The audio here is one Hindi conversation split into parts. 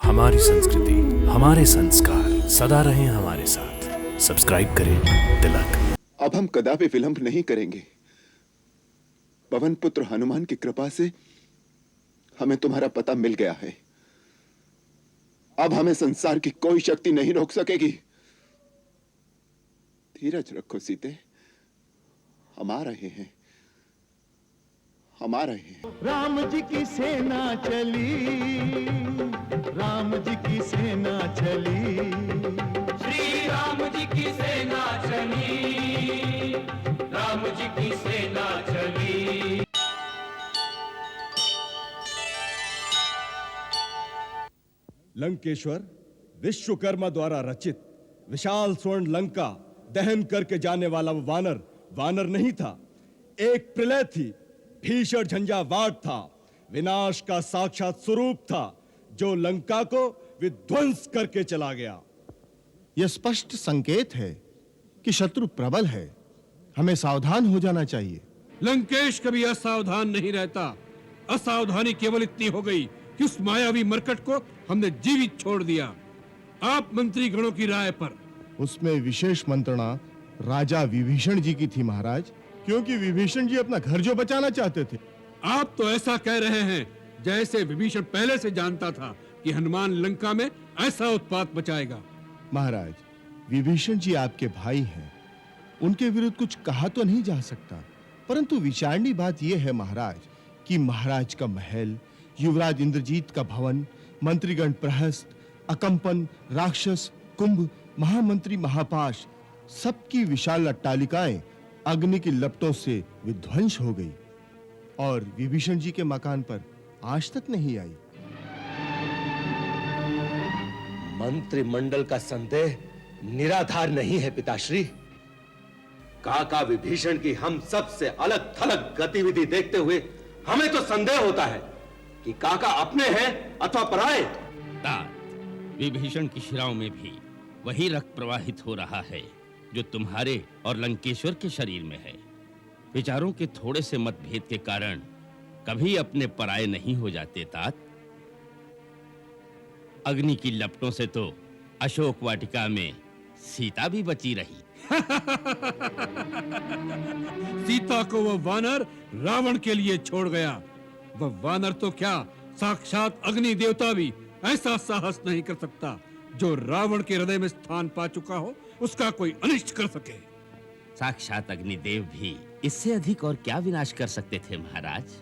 हमारी संस्कृति, हमारे संस्कार सदा रहें हमारे साथ। सब्सक्राइब करें तिलक। अब हम कदापि विलंब नहीं करेंगे। पवन पुत्र हनुमान की कृपा से हमें तुम्हारा पता मिल गया है। अब हमें संसार की कोई शक्ति नहीं रोक सकेगी। धीरज रखो सीते, हम आ रहे हैं, हम आ रहे हैं। राम जी की सेना चली, राम जी की सेना चली, श्री राम जी की सेना चली, राम जी की सेना चली। लंकेश्वर विश्वकर्मा द्वारा रचित विशाल स्वर्ण लंका दहन करके जाने वाला वो वानर वानर नहीं था, एक प्रलय थी, भीषण झंझावात था, विनाश का साक्षात स्वरूप था, जो लंका को विध्वंस करके चला गया। यह स्पष्ट संकेत है कि शत्रु प्रबल है, हमें सावधान हो जाना चाहिए। लंकेश कभी असावधान नहीं रहता। असावधानी केवल इतनी हो गई कि उस मायावी मरकट को हमने जीवित छोड़ दिया। आप मंत्री गणों की राय पर। उसमें विशेष मंत्रणा राजा विभीषण जी की थी महाराज, क्योंकि विभीषण जी अपना घर जो बचाना चाहते थे। आप तो ऐसा कह रहे हैं जैसे विभीषण पहले से जानता था कि हनुमान लंका में ऐसा उत्पात मचाएगा। महाराज, विभीषण जी आपके भाई हैं, उनके विरुद्ध कुछ कहा तो नहीं जा सकता, परंतु विचारणी बात यह है महाराज कि महाराज का महल, युवराज इंद्रजीत का भवन, मंत्रीगण प्रहस्त, अकंपन, राक्षस, कुंभ, महामंत्री महापाश, सबकी विशाल अट्टालिकाएं अग्नि की लपटों से विध्वंस हो गई और विभीषण जी के मकान पर आज तक नहीं आई। मंत्रिमंडल का संदेह निराधार नहीं है पिताश्री। काका विभीषण की हम सबसे अलग थलग गतिविधि देखते हुए हमें तो संदेह होता है कि काका अपने हैं अथवा पराए। विभीषण की शिराओं में भी वही रक्त प्रवाहित हो रहा है जो तुम्हारे और लंकेश्वर के शरीर में है। विचारों के थोड़े से मतभेद के कारण कभी अपने पराये नहीं हो जाते तात। अग्नि की लपटों से तो अशोक वाटिका में सीता भी बची रही। सीता को वह वानर रावण के लिए छोड़ गया। वह वानर तो क्या, साक्षात अग्नि देवता भी ऐसा साहस नहीं कर सकता जो रावण के हृदय में स्थान पा चुका हो उसका कोई अनिष्ट कर सके। साक्षात अग्निदेव भी इससे अधिक और क्या विनाश कर सकते थे महाराज।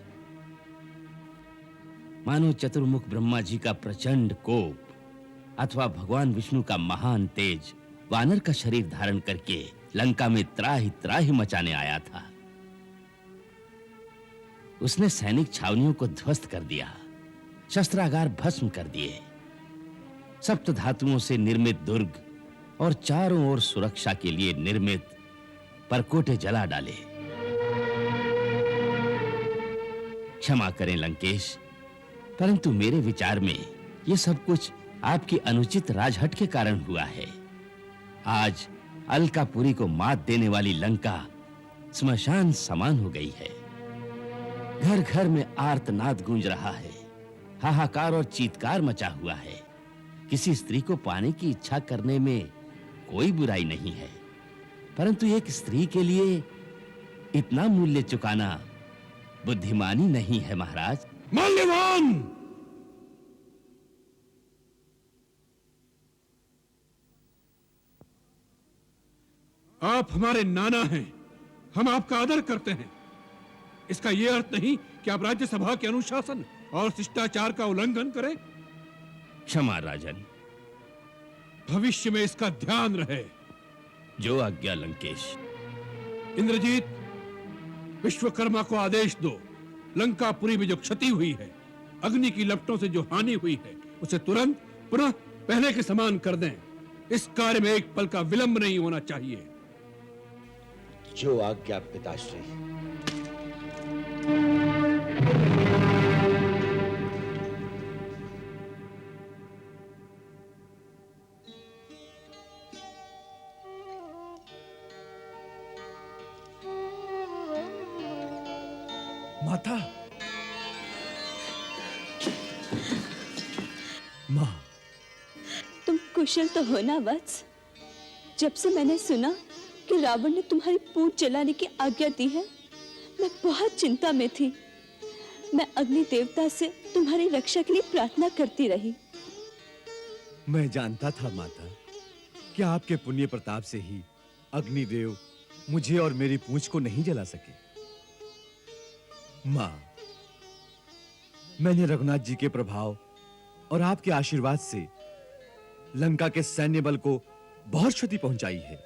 मानो चतुर्मुख ब्रह्मा जी का प्रचंड कोप अथवा भगवान विष्णु का महान तेज वानर का शरीर धारण करके लंका में त्राहि त्राहि मचाने आया था। उसने सैनिक छावनियों को ध्वस्त कर दिया, शस्त्रागार भस्म कर दिए, सप्त धातुओं से निर्मित दुर्ग और चारों ओर सुरक्षा के लिए निर्मित परकोटे जला डाले। क्षमा करें लंकेश, परंतु मेरे विचार में यह सब कुछ आपकी अनुचित राजहट के कारण हुआ है। आज अलकापुरी को मात देने वाली लंका स्मशान समान हो गई है। घर घर में आर्तनाद गूंज रहा है, हाहाकार और चीत्कार मचा हुआ है। किसी स्त्री को पाने की इच्छा करने में कोई बुराई नहीं है, परंतु एक स्त्री के लिए इतना मूल्य चुकाना बुद्धिमानी नहीं है महाराज। माल्यवान! आप हमारे नाना हैं, हम आपका आदर करते हैं। इसका यह अर्थ नहीं कि आप राज्यसभा के अनुशासन और शिष्टाचार का उल्लंघन करें। क्षमा राजन, भविष्य में इसका ध्यान रहे। जो आज्ञा लंकेश। इंद्रजीत, विश्वकर्मा को आदेश दो, लंकापुरी में जो क्षति हुई है, अग्नि की लपटों से जो हानि हुई है, उसे तुरंत पुनः पहले के समान कर दें। इस कार्य में एक पल का विलंब नहीं होना चाहिए। जो आज्ञा पिताश्री। माता, मां, कुशल तो हो ना वत्स? जब से मैंने सुना कि रावण ने तुम्हारी पूंछ जलाने की आज्ञा दी है, मैं बहुत चिंता में थी। मैं अग्नि देवता से तुम्हारी रक्षा के लिए प्रार्थना करती रही। मैं जानता था माता कि आपके पुण्य प्रताप से ही अग्निदेव मुझे और मेरी पूंछ को नहीं जला सके। मां, मैंने रघुनाथ जी के प्रभाव और आपके आशीर्वाद से लंका के सैन्य बल को बहुत क्षति पहुंचाई है।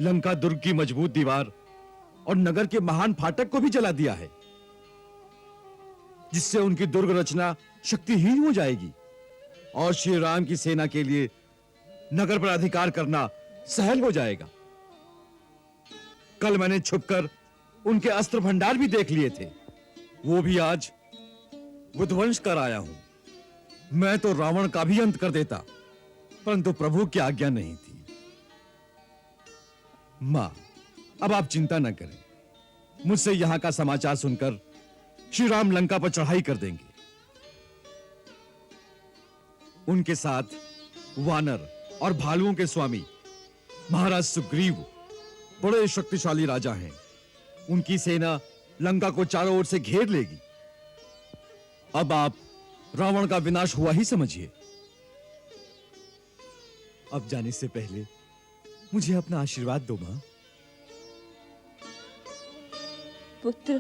लंका दुर्ग की मजबूत दीवार और नगर के महान फाटक को भी जला दिया है, जिससे उनकी दुर्ग रचना शक्तिहीन हो जाएगी और श्री राम की सेना के लिए नगर पर अधिकार करना सहल हो जाएगा। कल मैंने छुपकर उनके अस्त्र भंडार भी देख लिए थे, वो भी आज विध्वंस कर आया हूं। मैं तो रावण का भी अंत कर देता, परंतु प्रभु की आज्ञा नहीं थी। मां, अब आप चिंता न करें। मुझसे यहां का समाचार सुनकर श्री राम लंका पर चढ़ाई कर देंगे। उनके साथ वानर और भालुओं के स्वामी महाराज सुग्रीव बड़े शक्तिशाली राजा हैं। उनकी सेना लंका को चारों ओर से घेर लेगी। अब आप रावण का विनाश हुआ ही समझिए। अब जाने से पहले मुझे अपना आशीर्वाद दो मां। पुत्र,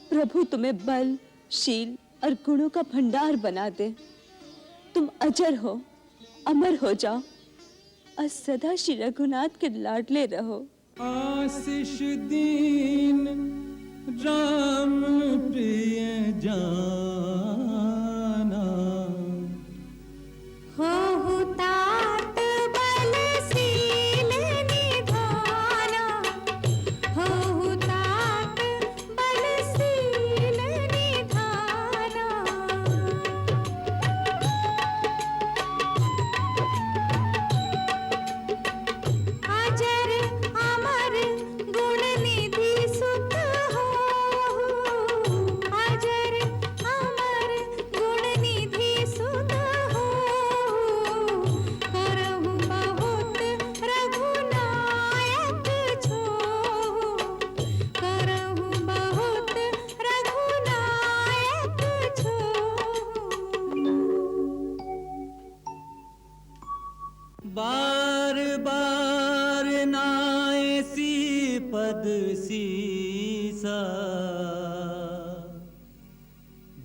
प्रभु तुम्हें बल, शील और गुणों का भंडार बना दे। तुम अजर हो, अमर हो जाओ और सदा श्री रघुनाथ के लाडले रहो। आशीष दीन राम प्रिय जाना, हो तात बलशील निधाना, हो तात बलशील निधाना। अजर अमर गुण निधि सुत हो, अजर अमर गुण निधि सुत हो। करहु बहुत रघुनायक छो, करहु बहुत रघुनायक छो। बार बार नाए सी पद सीसा,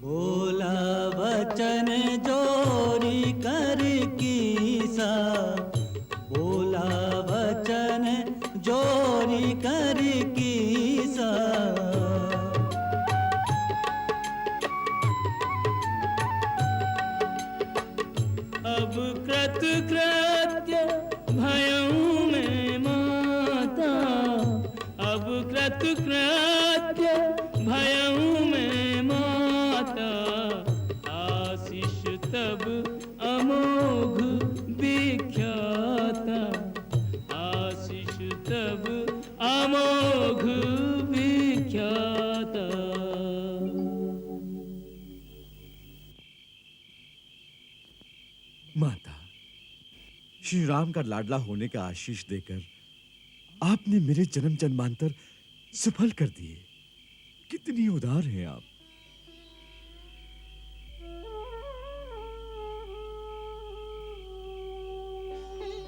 बोला वचन जोरी कर कीसा, बोला वचन जोरी कर कीसा। अब कृतकृत्य भयऊ में माता, अब कृतकृत्य भयऊ में माता। आशीष तब अमोघ विख्याता, आशीष तब अमोघ विख्याता। माता, श्री राम का लाडला होने का आशीष देकर आपने मेरे जन्म जन्मांतर सफल कर दिए। कितनी उदार हैं आप।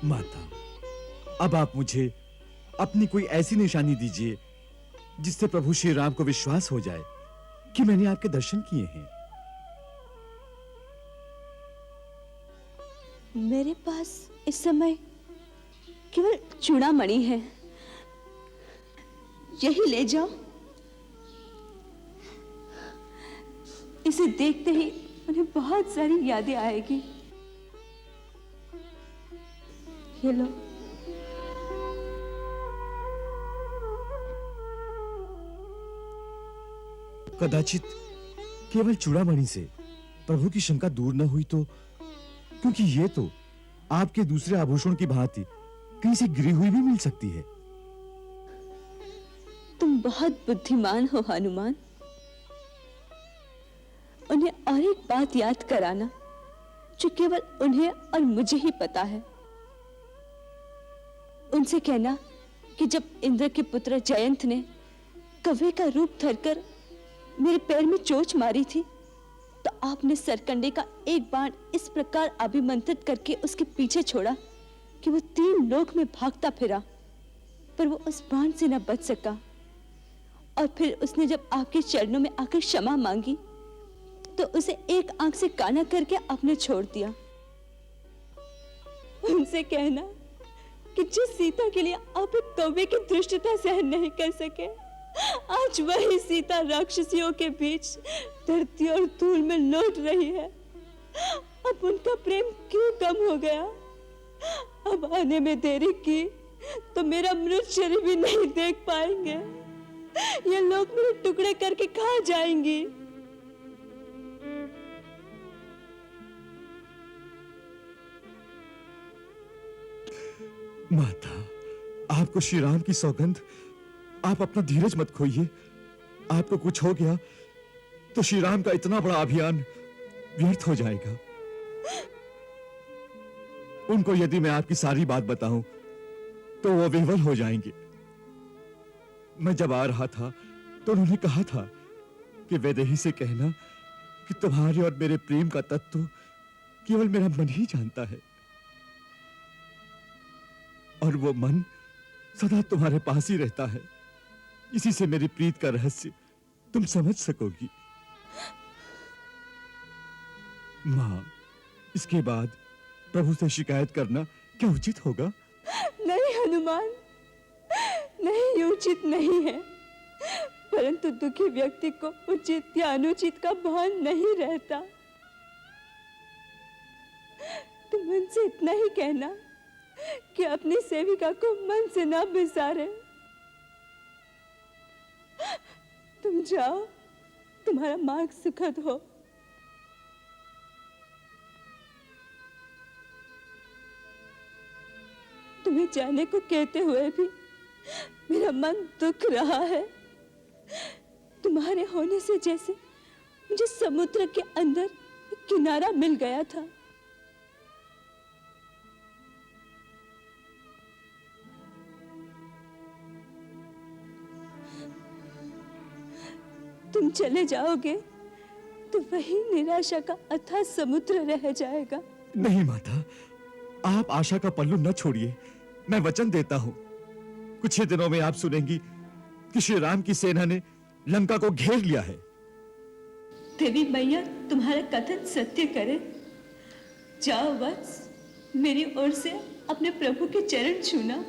माता, अब आप मुझे अपनी कोई ऐसी निशानी दीजिए जिससे प्रभु श्री राम को विश्वास हो जाए कि मैंने आपके दर्शन किए हैं। मेरे पास इस समय केवल चूड़ामणि है, यही ले जाओ। इसे देखते ही उन्हें बहुत सारी यादें आएगी। ये लो। कदाचित केवल चूड़ामणि से प्रभु की शंका दूर न हुई तो, क्योंकि ये तो आपके दूसरे आभूषण की भांति कहीं से गिरी हुई भी मिल सकती है। तुम बहुत बुद्धिमान हो हनुमान। उन्हें और एक बात याद कराना जो केवल उन्हें और मुझे ही पता है। उनसे कहना कि जब इंद्र के पुत्र जयंत ने कौवे का रूप धरकर मेरे पैर में चोट मारी थी, तो आपने सरकंडे का एक बाण इस प्रकार अभिमंत्रित करके उसके पीछे छोड़ा कि वो 3 लोक में भागता फिरा, पर वो उस बाण से न बच सका। और फिर उसने जब आपके चरणों में आकर क्षमा मांगी, तो उसे एक आंख से काना करके आपने छोड़ दिया। उनसे कहना कि जिस सीता के लिए आप एक कौवे की दुष्टता सहन नहीं कर सके, आज वही सीता राक्षसियों के बीच धरती और धूल में लौट रही है। अब उनका प्रेम क्यों कम हो गया? अब आने में देरी की तो मेरा मृत शरीर भी नहीं देख पाएंगे। ये लोग मेरे टुकड़े करके कहाँ जाएंगी? माता, आपको श्री राम की सौगंध, आप अपना धीरज मत खोइए। आपको कुछ हो गया तो श्री राम का इतना बड़ा अभियान व्यर्थ हो जाएगा। उनको यदि मैं आपकी सारी बात बताऊं तो वो विह्वल हो जाएंगे। मैं जब आ रहा था तो उन्होंने कहा था कि वैदेही से कहना कि तुम्हारे और मेरे प्रेम का तत्व केवल मेरा मन ही जानता है, और वो मन सदा तुम्हारे पास ही रहता है। इसी से मेरी प्रीत का रहस्य तुम समझ सकोगी। मां, इसके बाद प्रभु से शिकायत करना क्या उचित होगा? नहीं हनुमान, नहीं, उचित नहीं है। परंतु दुखी व्यक्ति को उचित या अनुचित का भान नहीं रहता। तुम उनसे इतना ही कहना कि अपनी सेविका को मन से ना बिसारे। तुम जाओ, तुम्हारा मार्ग सुखद हो। तुम्हें जाने को कहते हुए भी मेरा मन दुख रहा है। तुम्हारे होने से जैसे मुझे समुद्र के अंदर एक किनारा मिल गया था। तुम चले जाओगे तो वही निराशा का अथाह समुद्र रह जाएगा। नहीं माता, आप आशा का पल्लू न छोड़िए। मैं वचन देता हूं, कुछ ही दिनों में आप सुनेंगी कि श्री राम की सेना ने लंका को घेर लिया है। देवी मैया तुम्हारा कथन सत्य करे। जाओ वत्स, मेरी ओर से अपने प्रभु के चरण छूना।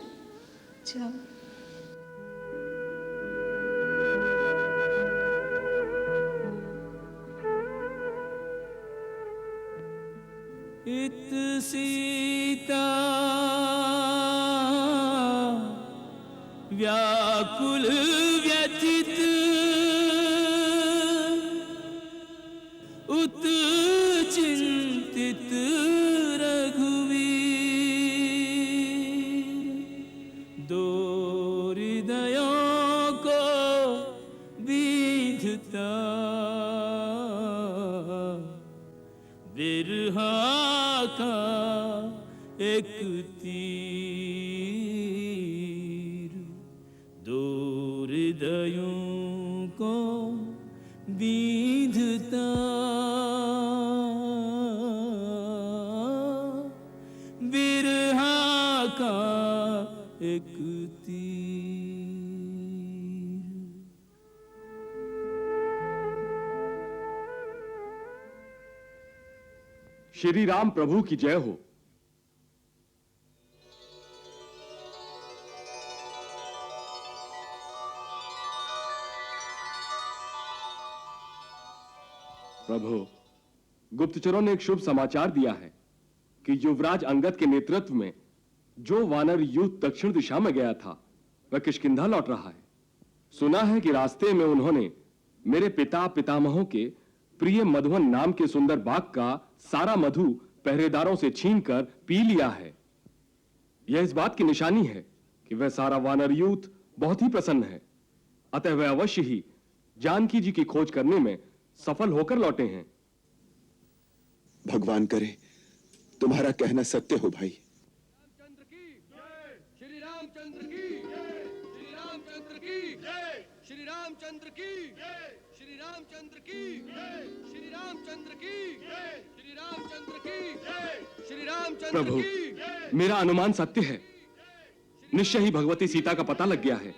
जाओ। इत सीता व्याकुल व्यथित उत चिंतित रघुवीर, दो हृदयों को विधता बिरहा का एक तीर, दो हृदयों को विधता बिरहा का एक तीर। श्री राम प्रभु की जय हो। प्रभु, गुप्तचरों ने एक शुभ समाचार दिया है कि युवराज अंगद के नेतृत्व में जो वानर यूथ दक्षिण दिशा में गया था वह किष्किंधा लौट रहा है। सुना है कि रास्ते में उन्होंने मेरे पिता पितामहों के प्रिय मधुवन नाम के सुंदर बाग का सारा मधु पहरेदारों से छीनकर पी लिया है। यह इस बात की निशानी है कि वह सारा वानर यूथ बहुत ही प्रसन्न है। अतः वह अवश्य ही जानकी जी की खोज करने में सफल होकर लौटे हैं। भगवान करे तुम्हारा कहना सत्य हो भाई। श्री रामचंद्र की श्री रामचंद्र की श्री रामचंद्र की श्री रामचंद्र की श्री रामचंद्र की श्री रामचंद्र की श्री रामचंद्र प्रभु, की। मेरा अनुमान सत्य है। निश्चय ही भगवती सीता का पता लग गया है,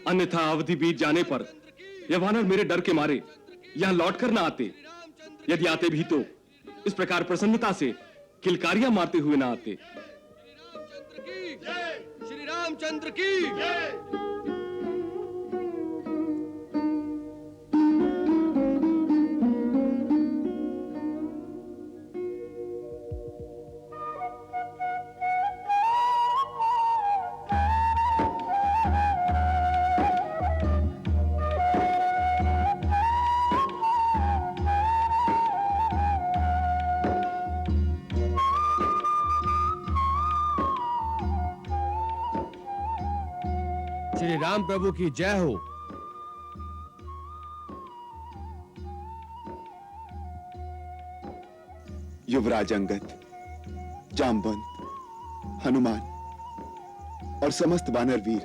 अन्यथा अवधि बीत जाने पर यह वानर मेरे डर के मारे यहां लौट कर ना आते। यदि आते भी तो इस प्रकार प्रसन्नता से किलकारियां मारते हुए ना आते। श्री रामचंद्र की श्री राम प्रभु की जय हो। युवराज अंगद, जामवंत, हनुमान और समस्त वानर वीर,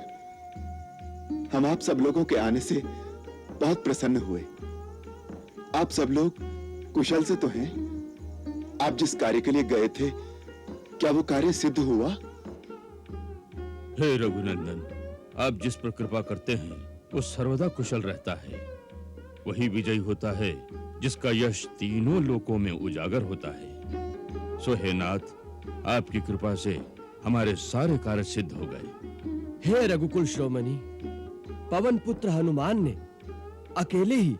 हम आप सब लोगों के आने से बहुत प्रसन्न हुए। आप सब लोग कुशल से तो हैं? आप जिस कार्य के लिए गए थे, क्या वो कार्य सिद्ध हुआ? हे रघुनंदन, आप जिस पर कृपा करते हैं वो सर्वदा कुशल रहता है। वही विजयी होता है जिसका यश तीनों लोकों में उजागर होता है। सो हे नाथ, आपकी कृपा से हमारे सारे कार्य सिद्ध हो गए। हे रघुकुल श्रोमणी, पवन पुत्र हनुमान ने अकेले ही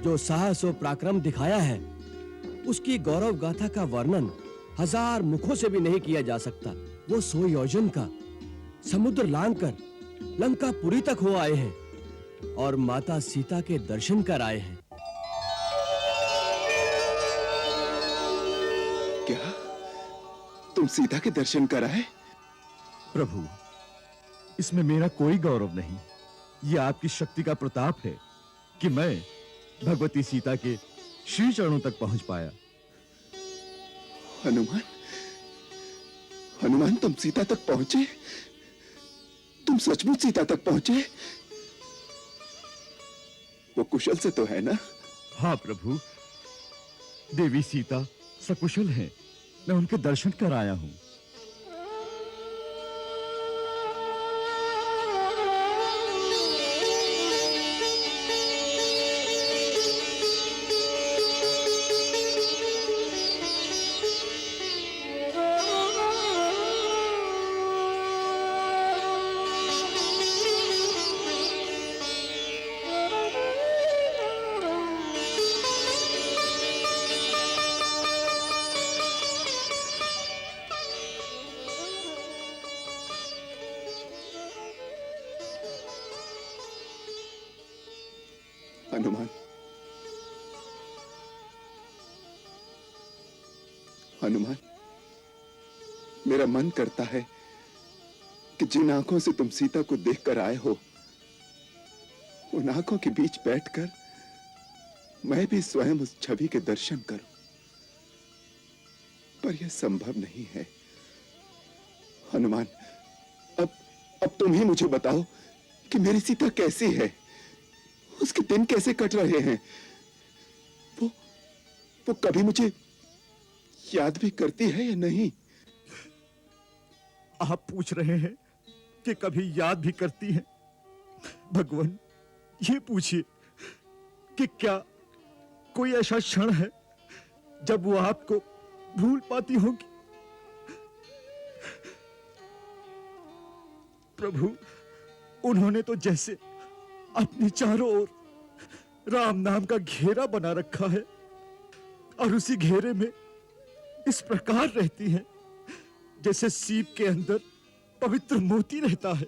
जो साहस और पराक्रम दिखाया है, उसकी गौरव गाथा का वर्णन हजार मुखों से भी नहीं किया जा सकता। वो 100 योजन का समुद्र लांघकर लंकापुरी तक हो आए हैं और माता सीता के दर्शन कर आए हैं। क्या तुम सीता के दर्शन कर आए? प्रभु, इसमें मेरा कोई गौरव नहीं। यह आपकी शक्ति का प्रताप है कि मैं भगवती सीता के श्री चरणों तक पहुंच पाया। हनुमान, हनुमान, तुम सीता तक पहुंचे? तुम सचमुच सीता तक पहुंचे? वो कुशल से तो है ना? हाँ प्रभु, देवी सीता सकुशल हैं। मैं उनके दर्शन कर आया हूं। हनुमान, हनुमान, मेरा मन करता है कि जिन आंखों से तुम सीता को देखकर आए हो, उन आंखों के बीच बैठकर मैं भी स्वयं उस छवि के दर्शन करूं, पर यह संभव नहीं है। हनुमान, अब तुम ही मुझे बताओ कि मेरी सीता कैसी है, उसके दिन कैसे कट रहे हैं। वो कभी मुझे याद भी करती है या नहीं? आप पूछ रहे हैं कि कभी याद भी करती हैं? भगवान, ये पूछिए कि क्या कोई ऐसा क्षण है जब वो आपको भूल पाती होगी? प्रभु, उन्होंने तो जैसे अपने चारों ओर राम नाम का घेरा बना रखा है और उसी घेरे में इस प्रकार रहती हैं जैसे सीप के अंदर पवित्र मोती रहता है।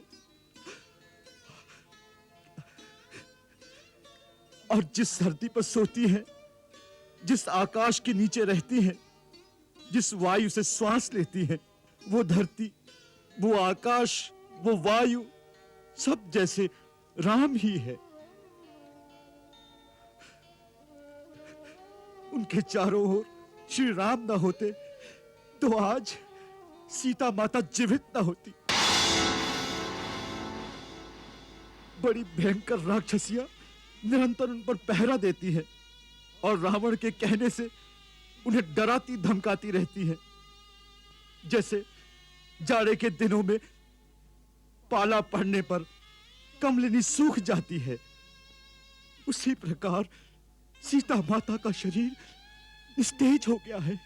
और जिस धरती पर सोती हैं, जिस आकाश के नीचे रहती हैं, जिस वायु से श्वास लेती हैं, वो धरती, वो आकाश, वो वायु सब जैसे राम ही है। उनके चारों ओर श्री राम न होते तो आज सीता माता जीवित न होती। बड़ी भयंकर राक्षसियां निरंतर उन पर पहरा देती है और रावण के कहने से उन्हें डराती धमकाती रहती है। जैसे जाड़े के दिनों में पाला पड़ने पर कमलिनी सूख जाती है, उसी प्रकार सीता माता का शरीर निस्तेज हो गया है।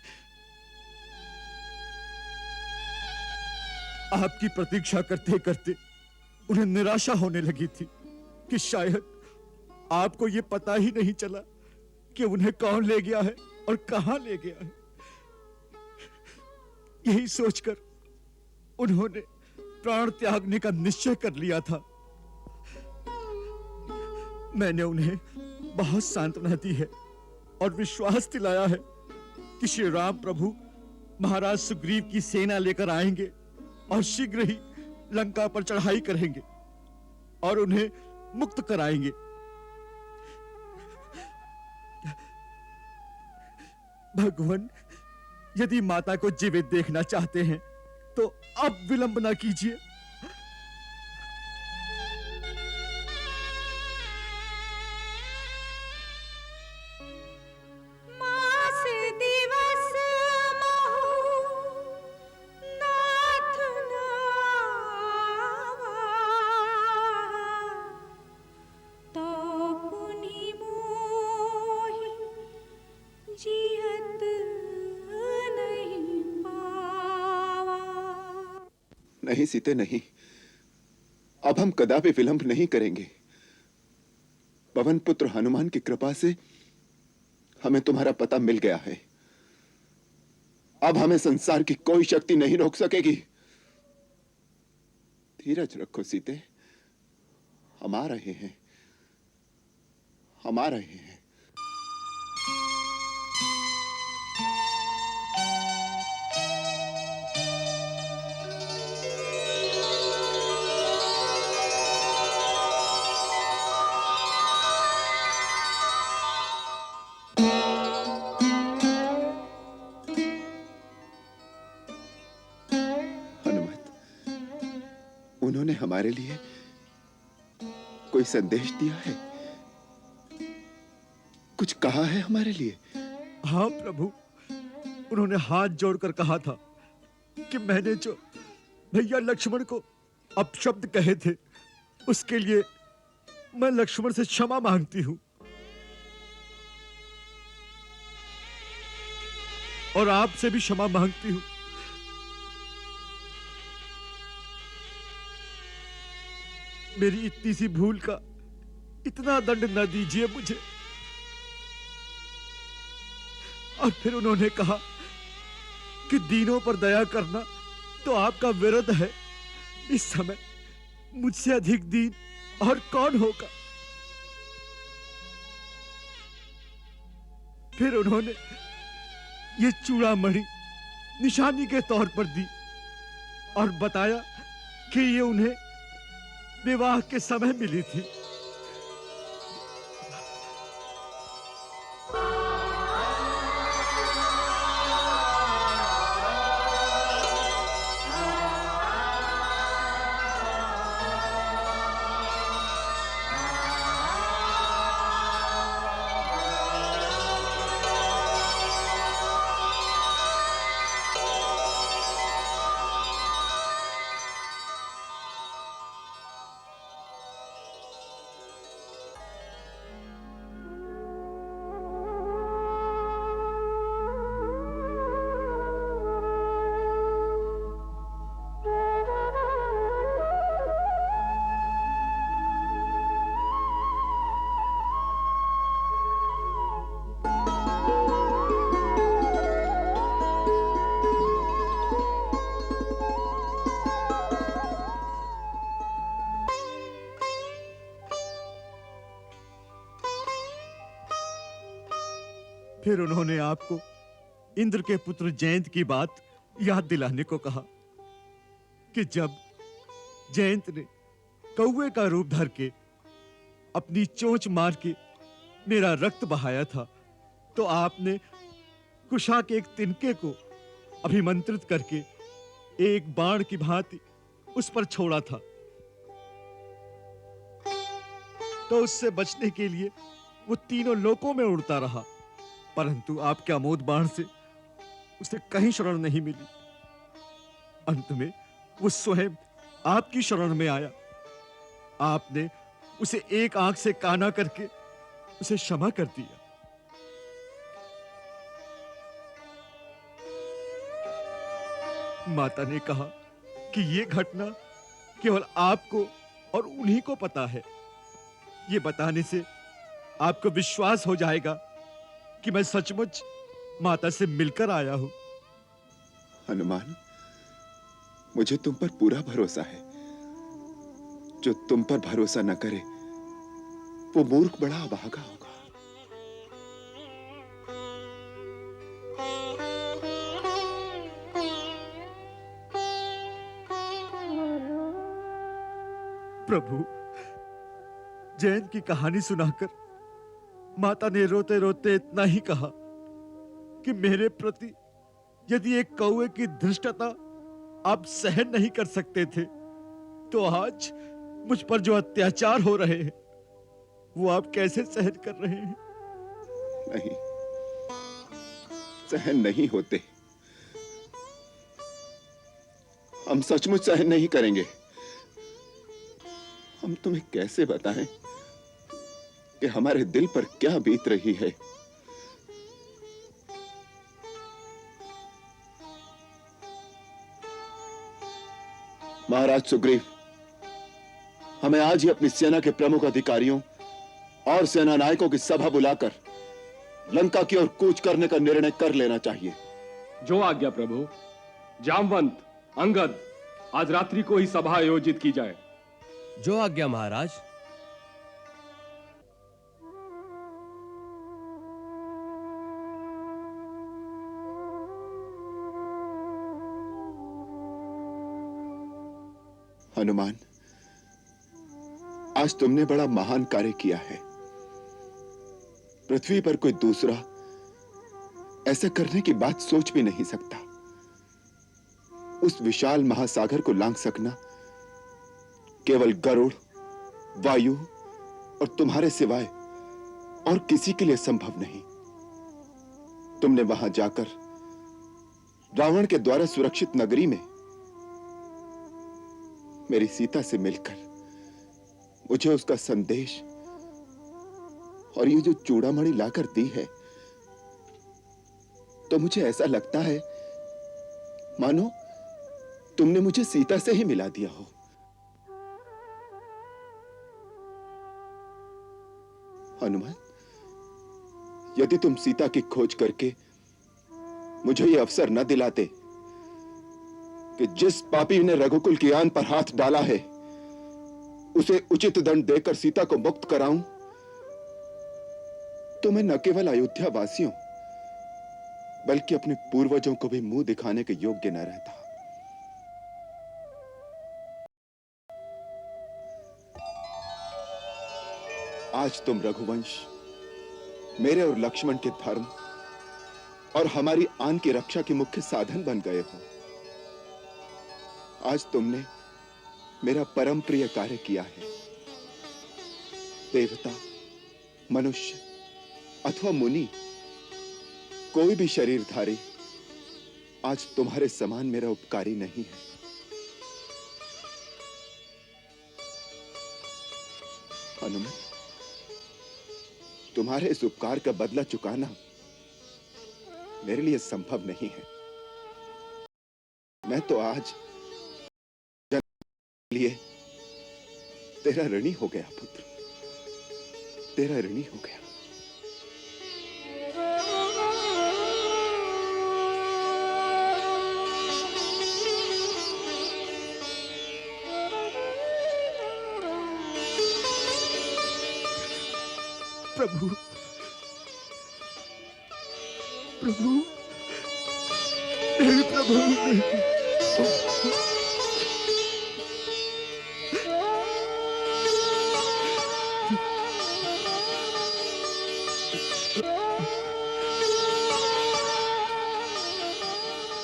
आपकी प्रतीक्षा करते करते उन्हें निराशा होने लगी थी कि शायद आपको यह पता ही नहीं चला कि उन्हें कौन ले गया है और कहां ले गया है। यही सोचकर उन्होंने प्राण त्यागने का निश्चय कर लिया था। मैंने उन्हें बहुत सांत्वना दी है और विश्वास दिलाया है कि श्री राम प्रभु महाराज सुग्रीव की सेना लेकर आएंगे और शीघ्र ही लंका पर चढ़ाई करेंगे और उन्हें मुक्त कराएंगे। भगवान, यदि माता को जीवित देखना चाहते हैं तो अब विलंब ना कीजिए। मास दिवस महु नाथ नावा, तो पुनि मोहि जियत नहीं पावा। नहीं सीते, नहीं। अब हम कदापि विलंब नहीं करेंगे। पवन पुत्र हनुमान की कृपा से हमें तुम्हारा पता मिल गया है। अब हमें संसार की कोई शक्ति नहीं रोक सकेगी। धीरज रखो सीते, हम आ रहे हैं, हम आ रहे हैं। उन्होंने हमारे लिए कोई संदेश दिया है, कुछ कहा है हमारे लिए? हाँ प्रभु, उन्होंने हाथ जोड़कर कहा था कि मैंने जो भैया लक्ष्मण को अपशब्द कहे थे उसके लिए मैं लक्ष्मण से क्षमा मांगती हूं और आपसे भी क्षमा मांगती हूं। मेरी इतनी सी भूल का इतना दंड न दीजिए मुझे। और फिर उन्होंने कहा कि दीनों पर दया करना तो आपका विरध है। इस समय मुझसे अधिक दीन और कौन होगा। फिर उन्होंने ये चूड़ामणि निशानी के तौर पर दी और बताया कि ये उन्हें विवाह के समय मिली थी। फिर उन्होंने आपको इंद्र के पुत्र जयंत की बात याद दिलाने को कहा कि जब जयंत ने कौवे का रूप धर के अपनी चोंच मार के मेरा रक्त बहाया था तो आपने कुशा के एक तिनके को अभिमंत्रित करके एक बाण की भांति उस पर छोड़ा था, तो उससे बचने के लिए वो तीनों लोकों में उड़ता रहा, परंतु आपके अमोद बाण से उसे कहीं शरण नहीं मिली। अंत में वो स्वयं आपकी शरण में आया। आपने उसे एक आंख से काना करके उसे क्षमा कर दिया। माता ने कहा कि ये घटना केवल आपको और उन्हीं को पता है। ये बताने से आपको विश्वास हो जाएगा कि मैं सचमुच माता से मिलकर आया हूं। हनुमान, मुझे तुम पर पूरा भरोसा है। जो तुम पर भरोसा न करे वो मूर्ख बड़ा अभागा होगा। प्रभु, जयंत की कहानी सुनाकर माता ने रोते रोते इतना ही कहा कि मेरे प्रति यदि एक कौवे की धृष्टता आप सहन नहीं कर सकते थे, तो आज मुझ पर जो अत्याचार हो रहे हैं वो आप कैसे सहन कर रहे हैं? नहीं, सहन नहीं होते। हम सचमुच सहन नहीं करेंगे। हम तुम्हें कैसे बताएं कि हमारे दिल पर क्या बीत रही है। महाराज सुग्रीव, हमें आज ही अपनी सेना के प्रमुख अधिकारियों और सेना नायकों की सभा बुलाकर लंका की ओर कूच करने का निर्णय कर लेना चाहिए। जो आज्ञा प्रभु। जामवंत, अंगद, आज रात्रि को ही सभा आयोजित की जाए। जो आज्ञा महाराज। हनुमान, आज तुमने बड़ा महान कार्य किया है। पृथ्वी पर कोई दूसरा ऐसा करने की बात सोच भी नहीं सकता। उस विशाल महासागर को लांघ सकना केवल गरुड़, वायु और तुम्हारे सिवाय और किसी के लिए संभव नहीं। तुमने वहां जाकर रावण के द्वारा सुरक्षित नगरी में मेरी सीता से मिलकर मुझे उसका संदेश और ये जो चूड़ामणि लाकर दी है, तो मुझे ऐसा लगता है मानो तुमने मुझे सीता से ही मिला दिया हो। हनुमान, यदि तुम सीता की खोज करके मुझे यह अवसर न दिलाते कि जिस पापी ने रघुकुल की आन पर हाथ डाला है उसे उचित दंड देकर सीता को मुक्त कराऊं, तो मैं न केवल अयोध्या वासियों बल्कि अपने पूर्वजों को भी मुंह दिखाने के योग्य न रहता। आज तुम रघुवंश, मेरे और लक्ष्मण के धर्म और हमारी आन की रक्षा के मुख्य साधन बन गए हो। आज तुमने मेरा परम प्रिय कार्य किया है। देवता, मनुष्य अथवा मुनि, कोई भी शरीरधारी आज तुम्हारे समान मेरा उपकारी नहीं है। हनुमान, तुम्हारे इस उपकार का बदला चुकाना मेरे लिए संभव नहीं है। मैं तो आज लिए तेरा ऋणी हो गया पुत्र, तेरा ऋणी हो गया। प्रभु, प्रभु, प्रभु,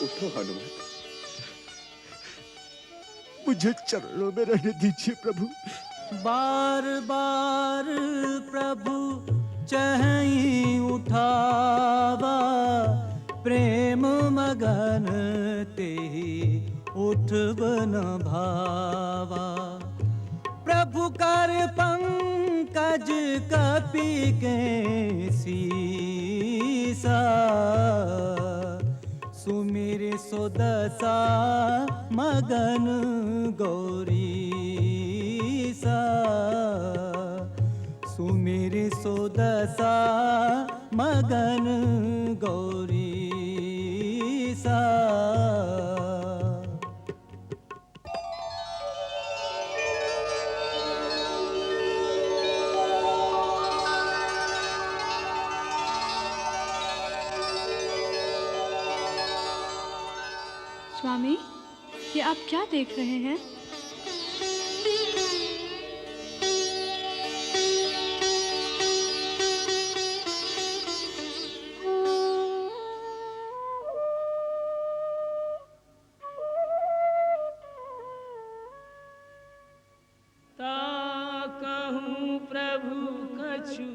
उठो हनुमान। मुझे चरणों में रहने दीजिए प्रभु। बार बार प्रभु चहीं उठावा, प्रेम मगन तेहि उठब न भावा। प्रभु कर पंकज कपि के सीसा, सुमिर सोदसा मगन गौरीसा। सुमिर सोदसा मगन गौरीसा। स्वामी, ये आप क्या देख रहे हैं? कहूँ प्रभु कछु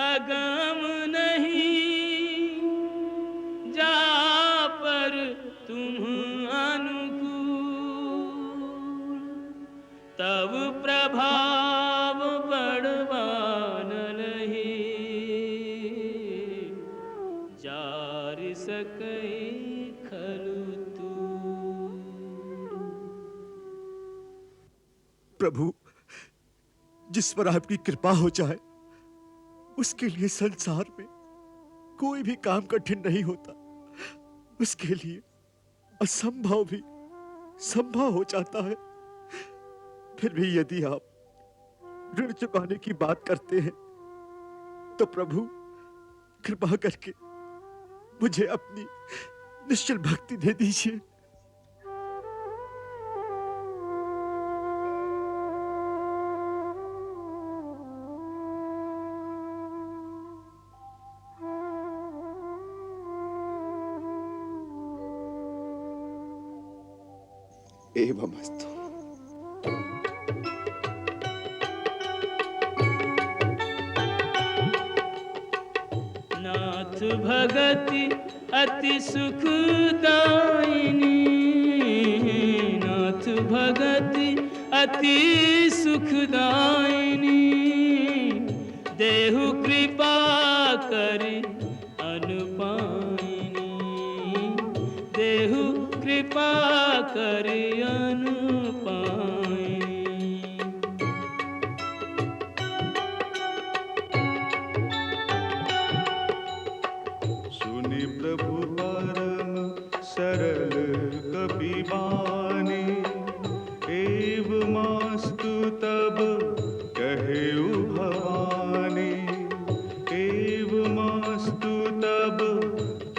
अगम नहीं, जा पर तुम अनुकूल। तब प्रभाव बड़वान लही, जार सकै खलु तू। प्रभु, जिस पर आपकी कृपा हो जाए उसके लिए संसार में कोई भी काम कठिन नहीं होता। उसके लिए असंभव भी संभव हो जाता है। फिर भी यदि आप ऋण चुकाने की बात करते हैं तो प्रभु कृपा करके मुझे अपनी निश्चल भक्ति दे दीजिए। एवमस्तु। नाथ भगति अति सुखदायिनी, नाथ भगति अति सुखदायिनी। देहु कृपा करि अनुपायिनी, देहु कृपा करि अनुपायिनी। सुनि प्रभु परम सरल कपि बानी, एवमास्तु तब कहेउ भवानी। एवमास्तु तब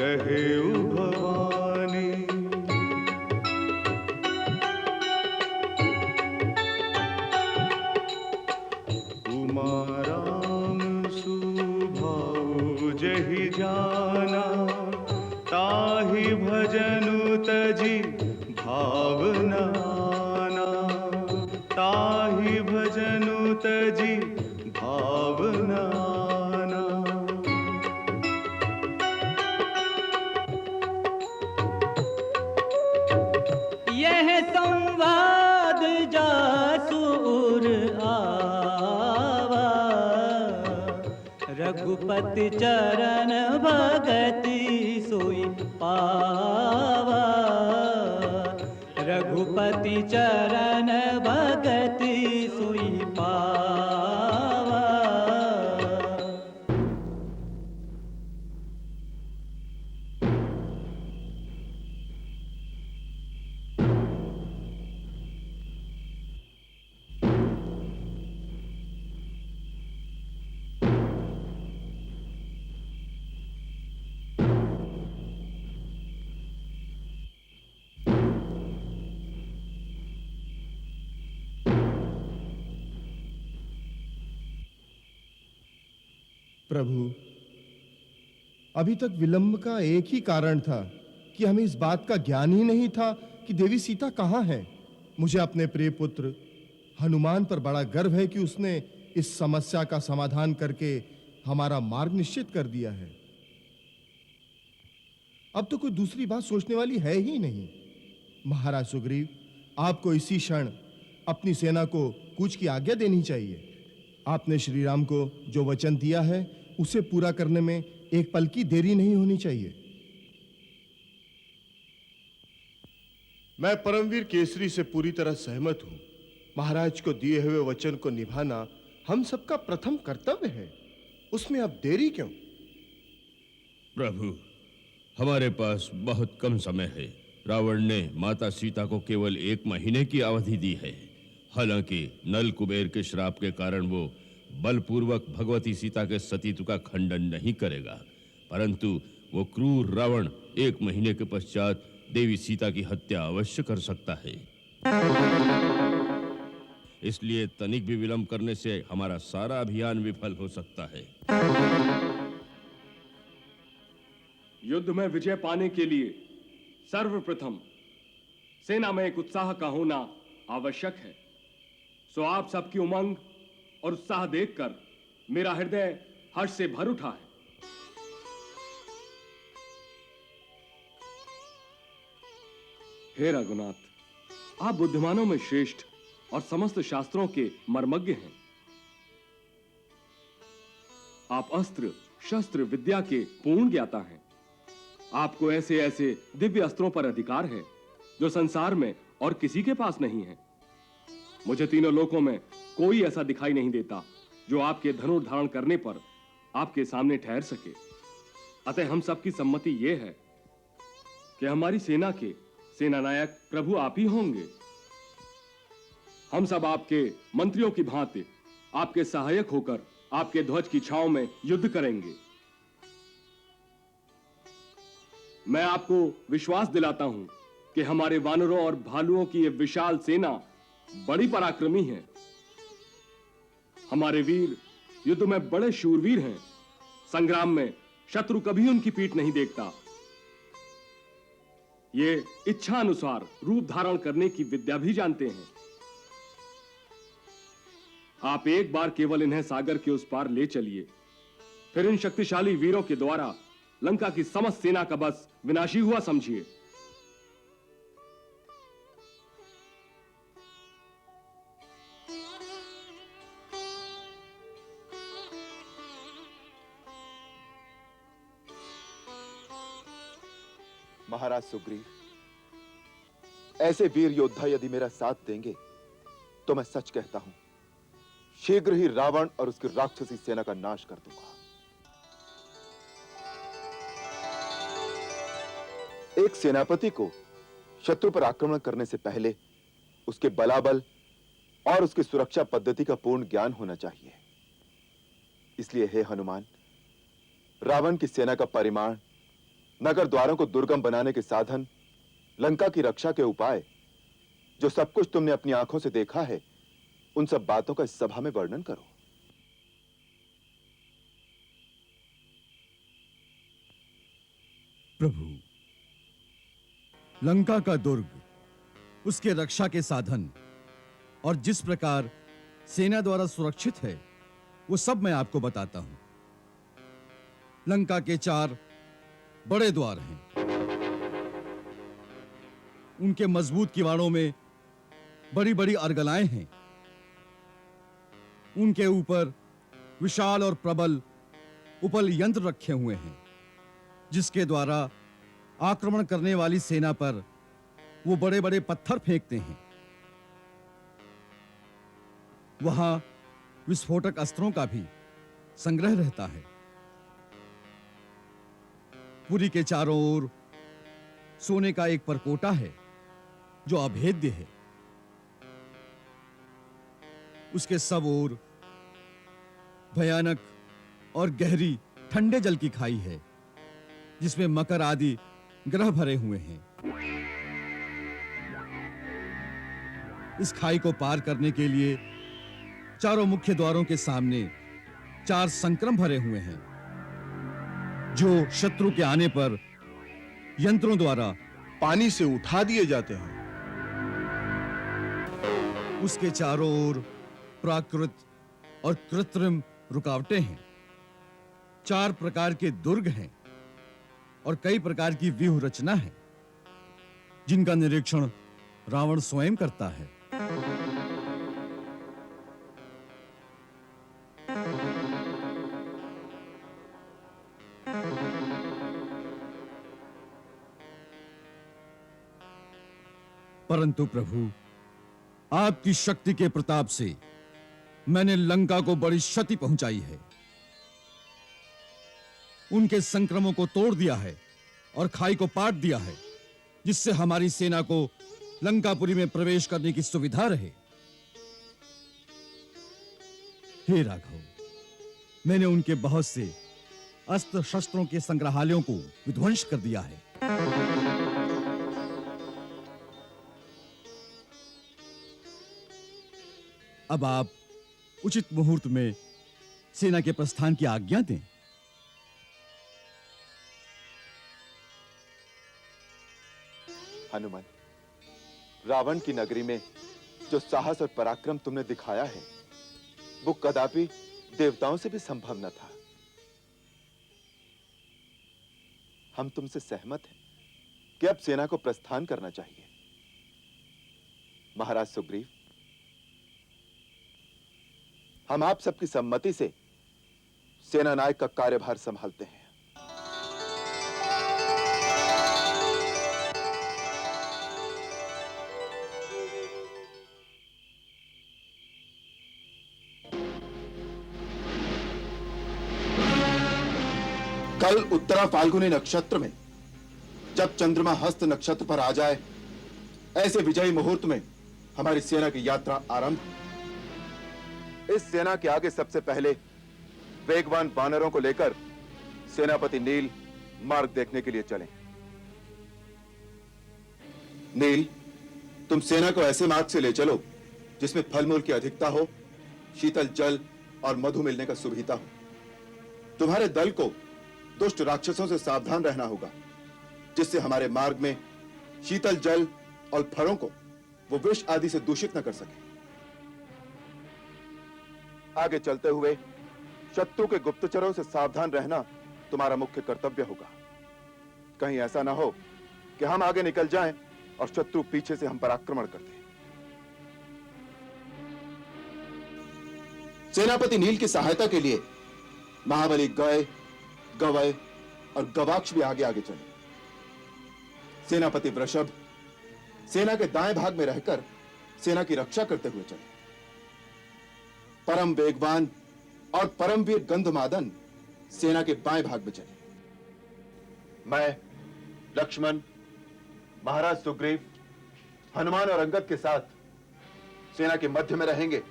कहेउ भवानी। उमा राम सुभाउ जहि जाना, ताहि भजनु तजि भावना आना। ताहि भजनु तजि भावना आना। यह संवाद जासुर आवा, रघुपति चरण भगति सोई पावा। रघुपति चरण भगति सोई पावा। प्रभु, अभी तक विलंब का एक ही कारण था कि हमें इस बात का ज्ञान ही नहीं था कि देवी सीता कहाँ है। मुझे अपने प्रिय पुत्र हनुमान पर बड़ा गर्व है कि उसने इस समस्या का समाधान करके हमारा मार्ग निश्चित कर दिया है। अब तो कोई दूसरी बात सोचने वाली है ही नहीं। महाराज सुग्रीव, आपको इसी क्षण अपनी सेना को कूच की आज्ञा देनी चाहिए। आपने श्री राम को जो वचन दिया है उसे पूरा करने में एक पल की देरी नहीं होनी चाहिए। मैं परमवीर केसरी से पूरी तरह सहमत हूं। महाराज को दिए हुए वचन को निभाना हम सबका प्रथम कर्तव्य है, उसमें अब देरी क्यों? प्रभु, हमारे पास बहुत कम समय है। रावण ने माता सीता को केवल 1 महीने की अवधि दी है। हालांकि नल कुबेर के श्राप के कारण वो बलपूर्वक भगवती सीता के सतीत्व का खंडन नहीं करेगा, परंतु वो क्रूर रावण 1 महीने के पश्चात देवी सीता की हत्या अवश्य कर सकता है। इसलिए तनिक भी विलंब करने से हमारा सारा अभियान विफल हो सकता है। युद्ध में विजय पाने के लिए सर्वप्रथम सेना में एक उत्साह का होना आवश्यक है। सो आप सबकी उमंग और उत्साह देखकर मेरा हृदय हर्ष से भर उठा है। हे रघुनाथ, आप बुद्धिमानों में श्रेष्ठ और समस्त शास्त्रों के मर्मज्ञ हैं। आप अस्त्र शस्त्र विद्या के पूर्ण ज्ञाता हैं। आपको ऐसे ऐसे दिव्य अस्त्रों पर अधिकार है जो संसार में और किसी के पास नहीं है। मुझे तीनों लोकों में कोई ऐसा दिखाई नहीं देता जो आपके धनुष धारण करने पर आपके सामने ठहर सके। अतः हम सबकी सम्मति यह है कि हमारी सेना के सेनानायक प्रभु आप ही होंगे। हम सब आपके मंत्रियों की भांति आपके सहायक होकर आपके ध्वज की छांव में युद्ध करेंगे। मैं आपको विश्वास दिलाता हूं कि हमारे वानरों और भालुओं की यह विशाल सेना बड़ी पराक्रमी है। हमारे वीर युद्ध में बड़े शूरवीर हैं। संग्राम में शत्रु कभी उनकी पीठ नहीं देखता। ये इच्छा अनुसार रूप धारण करने की विद्या भी जानते हैं। आप एक बार केवल इन्हें सागर के उस पार ले चलिए, फिर इन शक्तिशाली वीरों के द्वारा लंका की समस्त सेना का बस विनाशी हुआ समझिए। महाराज सुग्रीव, ऐसे वीर योद्धा यदि मेरा साथ देंगे तो मैं सच कहता हूं, शीघ्र ही रावण और उसकी राक्षसी सेना का नाश कर दूंगा। एक सेनापति को शत्रु पर आक्रमण करने से पहले उसके बलाबल और उसकी सुरक्षा पद्धति का पूर्ण ज्ञान होना चाहिए। इसलिए हे हनुमान, रावण की सेना का परिमाण, नगर द्वारों को दुर्गम बनाने के साधन, लंका की रक्षा के उपाय, जो सब कुछ तुमने अपनी आंखों से देखा है, उन सब बातों का इस सभा में वर्णन करो। प्रभु, लंका का दुर्ग, उसके रक्षा के साधन और जिस प्रकार सेना द्वारा सुरक्षित है, वो सब मैं आपको बताता हूं। लंका के 4 बड़े द्वार हैं। उनके मजबूत किवाड़ों में बड़ी बड़ी अर्गलाएं हैं। उनके ऊपर विशाल और प्रबल उपल यंत्र रखे हुए हैं, जिसके द्वारा आक्रमण करने वाली सेना पर वो बड़े बड़े पत्थर फेंकते हैं। वहां विस्फोटक अस्त्रों का भी संग्रह रहता है। पुरी के चारों ओर सोने का एक परकोटा है जो अभेद्य है। उसके सब ओर भयानक और गहरी ठंडे जल की खाई है, जिसमें मकर आदि ग्रह भरे हुए हैं। इस खाई को पार करने के लिए चारों मुख्य द्वारों के सामने 4 संक्रम भरे हुए हैं, जो शत्रु के आने पर यंत्रों द्वारा पानी से उठा दिए जाते हैं। उसके चारों ओर प्राकृत और कृत्रिम रुकावटें हैं। 4 प्रकार के दुर्ग हैं और कई प्रकार की व्यूह रचना है, जिनका निरीक्षण रावण स्वयं करता है। परंतु प्रभु, आपकी शक्ति के प्रताप से मैंने लंका को बड़ी क्षति पहुंचाई है। उनके संक्रमों को तोड़ दिया है और खाई को पाट दिया है, जिससे हमारी सेना को लंकापुरी में प्रवेश करने की सुविधा रहे। हे राघव, मैंने उनके बहुत से अस्त्र शस्त्रों के संग्रहालयों को विध्वंस कर दिया है। अब आप उचित मुहूर्त में सेना के प्रस्थान की आज्ञा दें। हनुमान, रावण की नगरी में जो साहस और पराक्रम तुमने दिखाया है, वो कदापि देवताओं से भी संभव न था। हम तुमसे सहमत हैं कि अब सेना को प्रस्थान करना चाहिए। महाराज सुग्रीव, हम आप सबकी सम्मति से सेना नायक का कार्यभार संभालते हैं। कल उत्तरा फाल्गुनी नक्षत्र में जब चंद्रमा हस्त नक्षत्र पर आ जाए, ऐसे विजयी मुहूर्त में हमारी सेना की यात्रा आरंभ। इस सेना के आगे सबसे पहले वेगवान वानरों को लेकर सेनापति नील मार्ग देखने के लिए चलें। नील, तुम सेना को ऐसे मार्ग से ले चलो जिसमें फल मूल की अधिकता हो, शीतल जल और मधु मिलने का सुविधा हो। तुम्हारे दल को दुष्ट राक्षसों से सावधान रहना होगा, जिससे हमारे मार्ग में शीतल जल और फलों को वो विष आदि से दूषित न कर सके। आगे चलते हुए शत्रु के गुप्तचरों से सावधान रहना तुम्हारा मुख्य कर्तव्य होगा। कहीं ऐसा ना हो कि हम आगे निकल जाएं और शत्रु पीछे से हम पर आक्रमण कर दे। सेनापति नील की सहायता के लिए महाबली गय, गवय और गवाक्ष भी आगे आगे चले। सेनापति वृषभ सेना के दाएं भाग में रहकर सेना की रक्षा करते हुए चले। परम वेगवान और परमवीर गंधमादन सेना के बाएं भाग में चले। मैं, लक्ष्मण, महाराज सुग्रीव, हनुमान और अंगद के साथ सेना के मध्य में रहेंगे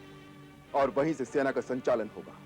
और वहीं से सेना का संचालन होगा।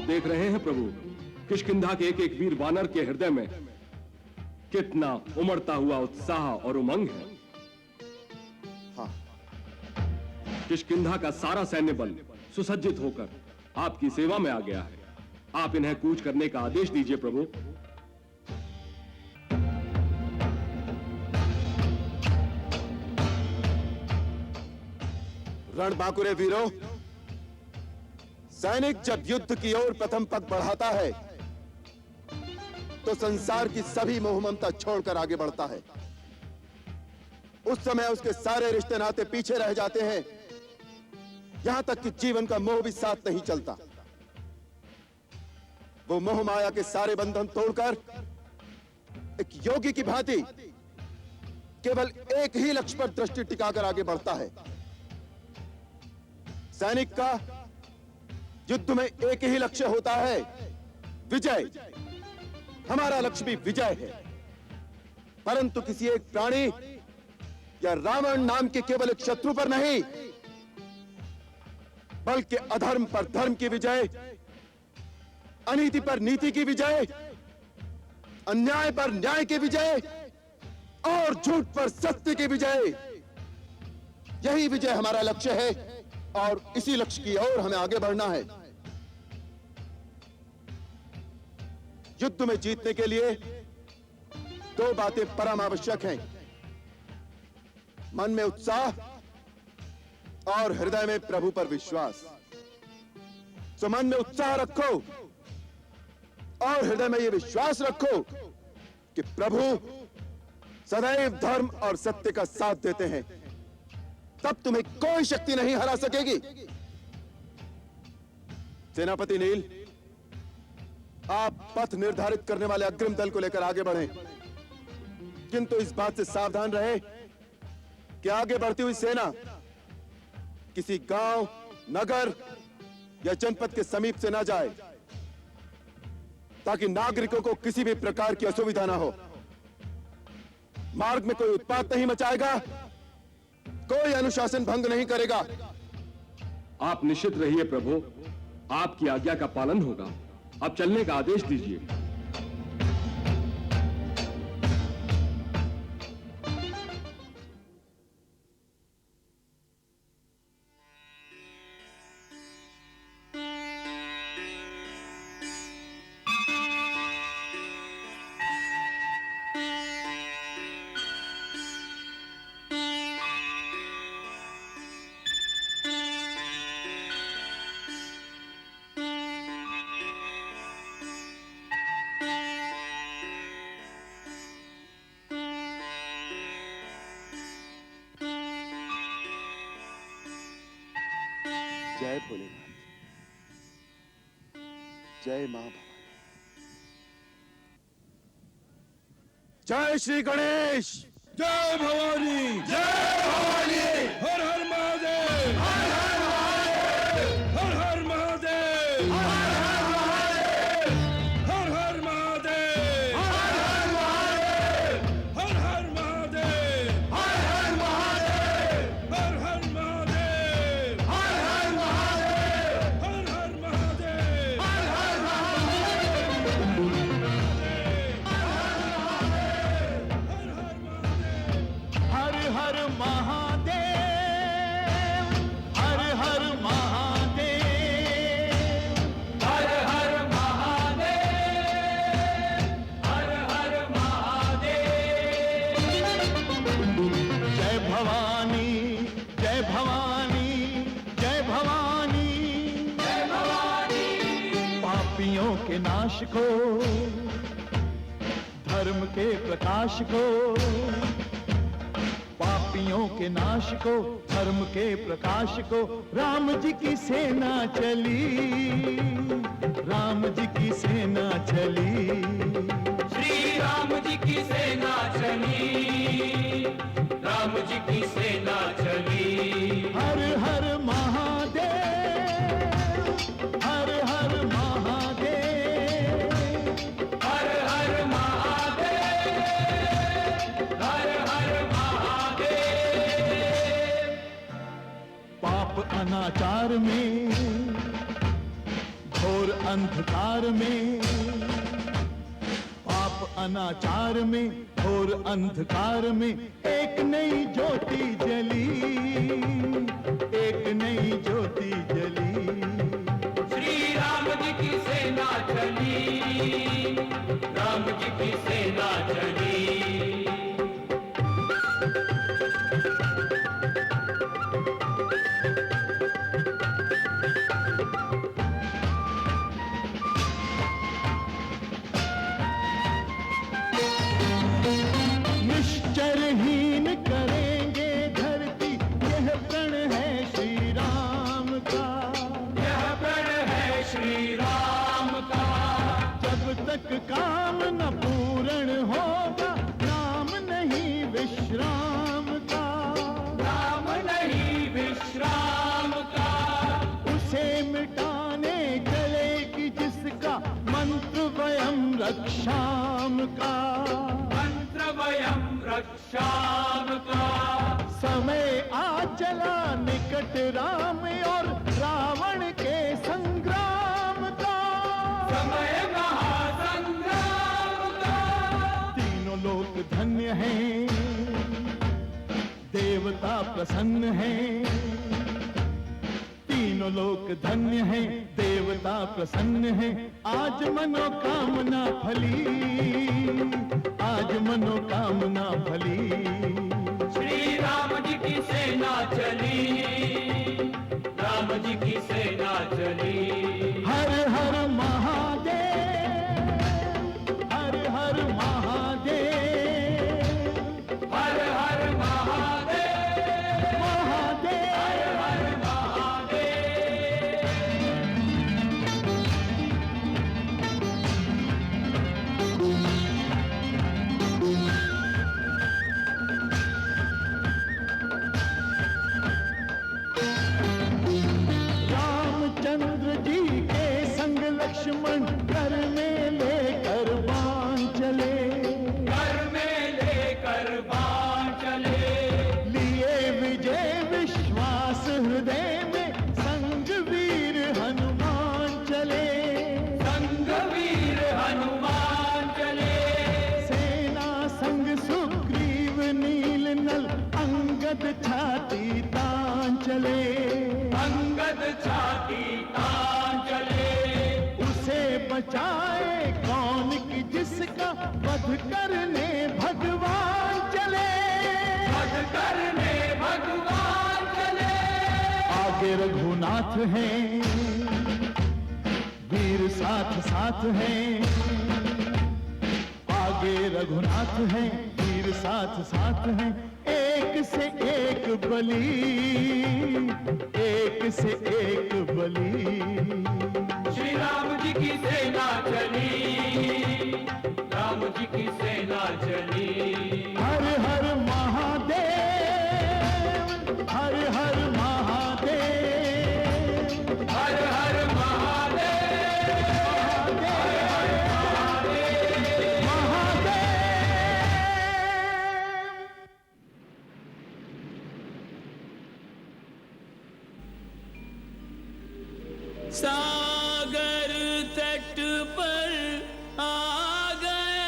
देख रहे हैं प्रभु, किष्किंधा के एक एक वीर वानर के हृदय में कितना उमड़ता हुआ उत्साह और उमंग है। हाँ। किष्किंधा का सारा सैन्य बल सुसज्जित होकर आपकी सेवा में आ गया है। आप इन्हें कूच करने का आदेश दीजिए प्रभु। रणबांकुरे वीरों, सैनिक जब युद्ध की ओर प्रथम पग बढ़ाता है तो संसार की सभी मोह ममता छोड़कर आगे बढ़ता है। उस समय उसके सारे रिश्ते नाते पीछे रह जाते हैं यहां तक कि जीवन का मोह भी साथ नहीं चलता। वो मोह माया के सारे बंधन तोड़कर एक योगी की भांति केवल एक ही लक्ष्य पर दृष्टि टिकाकर आगे बढ़ता है। सैनिक का युद्ध में एक ही लक्ष्य होता है, विजय। हमारा लक्ष्य भी विजय है, परंतु किसी एक प्राणी या रावण नाम के केवल एक शत्रु पर नहीं, बल्कि अधर्म पर धर्म की विजय, अनीति पर नीति की विजय, अन्याय पर न्याय की विजय और झूठ पर सत्य की विजय। यही विजय हमारा लक्ष्य है और इसी लक्ष्य की ओर हमें आगे बढ़ना है। युद्ध में जीतने के लिए दो बातें परम आवश्यक हैं, मन में उत्साह और हृदय में प्रभु पर विश्वास। तो मन में उत्साह रखो और हृदय में यह विश्वास रखो कि प्रभु सदैव धर्म और सत्य का साथ देते हैं, तब तुम्हें कोई शक्ति नहीं हरा सकेगी। सेनापति नील, आप पथ निर्धारित करने वाले अग्रिम दल को लेकर आगे बढ़ें, किंतु इस बात से सावधान रहे कि आगे बढ़ती हुई सेना किसी गांव, नगर या जनपद के समीप से ना जाए, ताकि नागरिकों को किसी भी प्रकार की असुविधा ना हो। मार्ग में कोई उत्पात नहीं मचाएगा, कोई अनुशासन भंग नहीं करेगा। आप निश्चित रहिए प्रभु, आपकी आज्ञा का पालन होगा। आप चलने का आदेश दीजिए। जय भोलेनाथ, जय मां भवानी, जय श्री गणेश, जय भवानी, जय भवानी, हर हर महादेव, हर हर महादेव, हर हर महादेव, हर हर महादेव, हर हर महादेव, हर हर महादेव, हर हर महादेव, हर हर महादेव, हर हर महादेव, हर हर महादेव, हर हर महादेव, हर हर के नाश को, धर्म के प्रकाश को, पापियों के नाश को, धर्म के प्रकाश को, राम जी की सेना चली, राम जी की सेना चली, श्री राम जी की सेना चली, राम जी की सेना चली। हर हर महादेव, हर हर महादेव, हर हर महादेव, हर हर महादेव। पाप अनाचार में, घोर अंधकार में, पाप अनाचार में, घोर अंधकार में एक नई ज्योति जली, एक नई ज्योति जली। श्री राम जी की सेना चली, राम जी की सेना चली। निश्चरहीन करेंगे धरती, यह प्रण है श्री राम काम न पूर्ण होगा, नाम नहीं विश्राम का, नाम नहीं विश्राम का। उसे मिटाने चलेगी जिसका मंत्र वयम रक्षाम का, मंत्र वयम रक्षाम का। समय आ चला निकट राम और रावण के संग्राम का, समय महासंग्राम का। तीनों लोक धन्य हैं, देवता प्रसन्न हैं, तीनों लोक धन्य हैं, देवता प्रसन्न हैं। आज मनोकामना फली, आज मनोकामना फली। श्री राम जी की सेना चली, राम जी की सेना चली। हर हर महादेव, हर हर महादेव, हर हर महादेव, महादेव, हर हर महादेव। रामचंद्र जी के संग लक्ष्मण घर में लेकर बाण चले, घर में लेकर बाण चले। लिए विजय विश्वास हृदय में, संग वीर हनुमान चले, संग वीर हनुमान चले। सेना संग सुग्रीव नील नल, अंगद छाती तान चले, अंगद छाती तान चले। उसे बचाए कौन कि जिसका वध करने भगवान चले, वध करने भगवान चले। आगे रघुनाथ हैं, वीर साथ साथ हैं, आगे रघुनाथ हैं, वीर साथ साथ हैं। एक से एक बलि, एक से एक बलि। श्री राम जी की सेना चली, राम जी की सेना चली। हर हर महादेव, हर हर महादेव, हर हर महादेव, हर हर महादेव, महादेव। सागर तट पर आ गए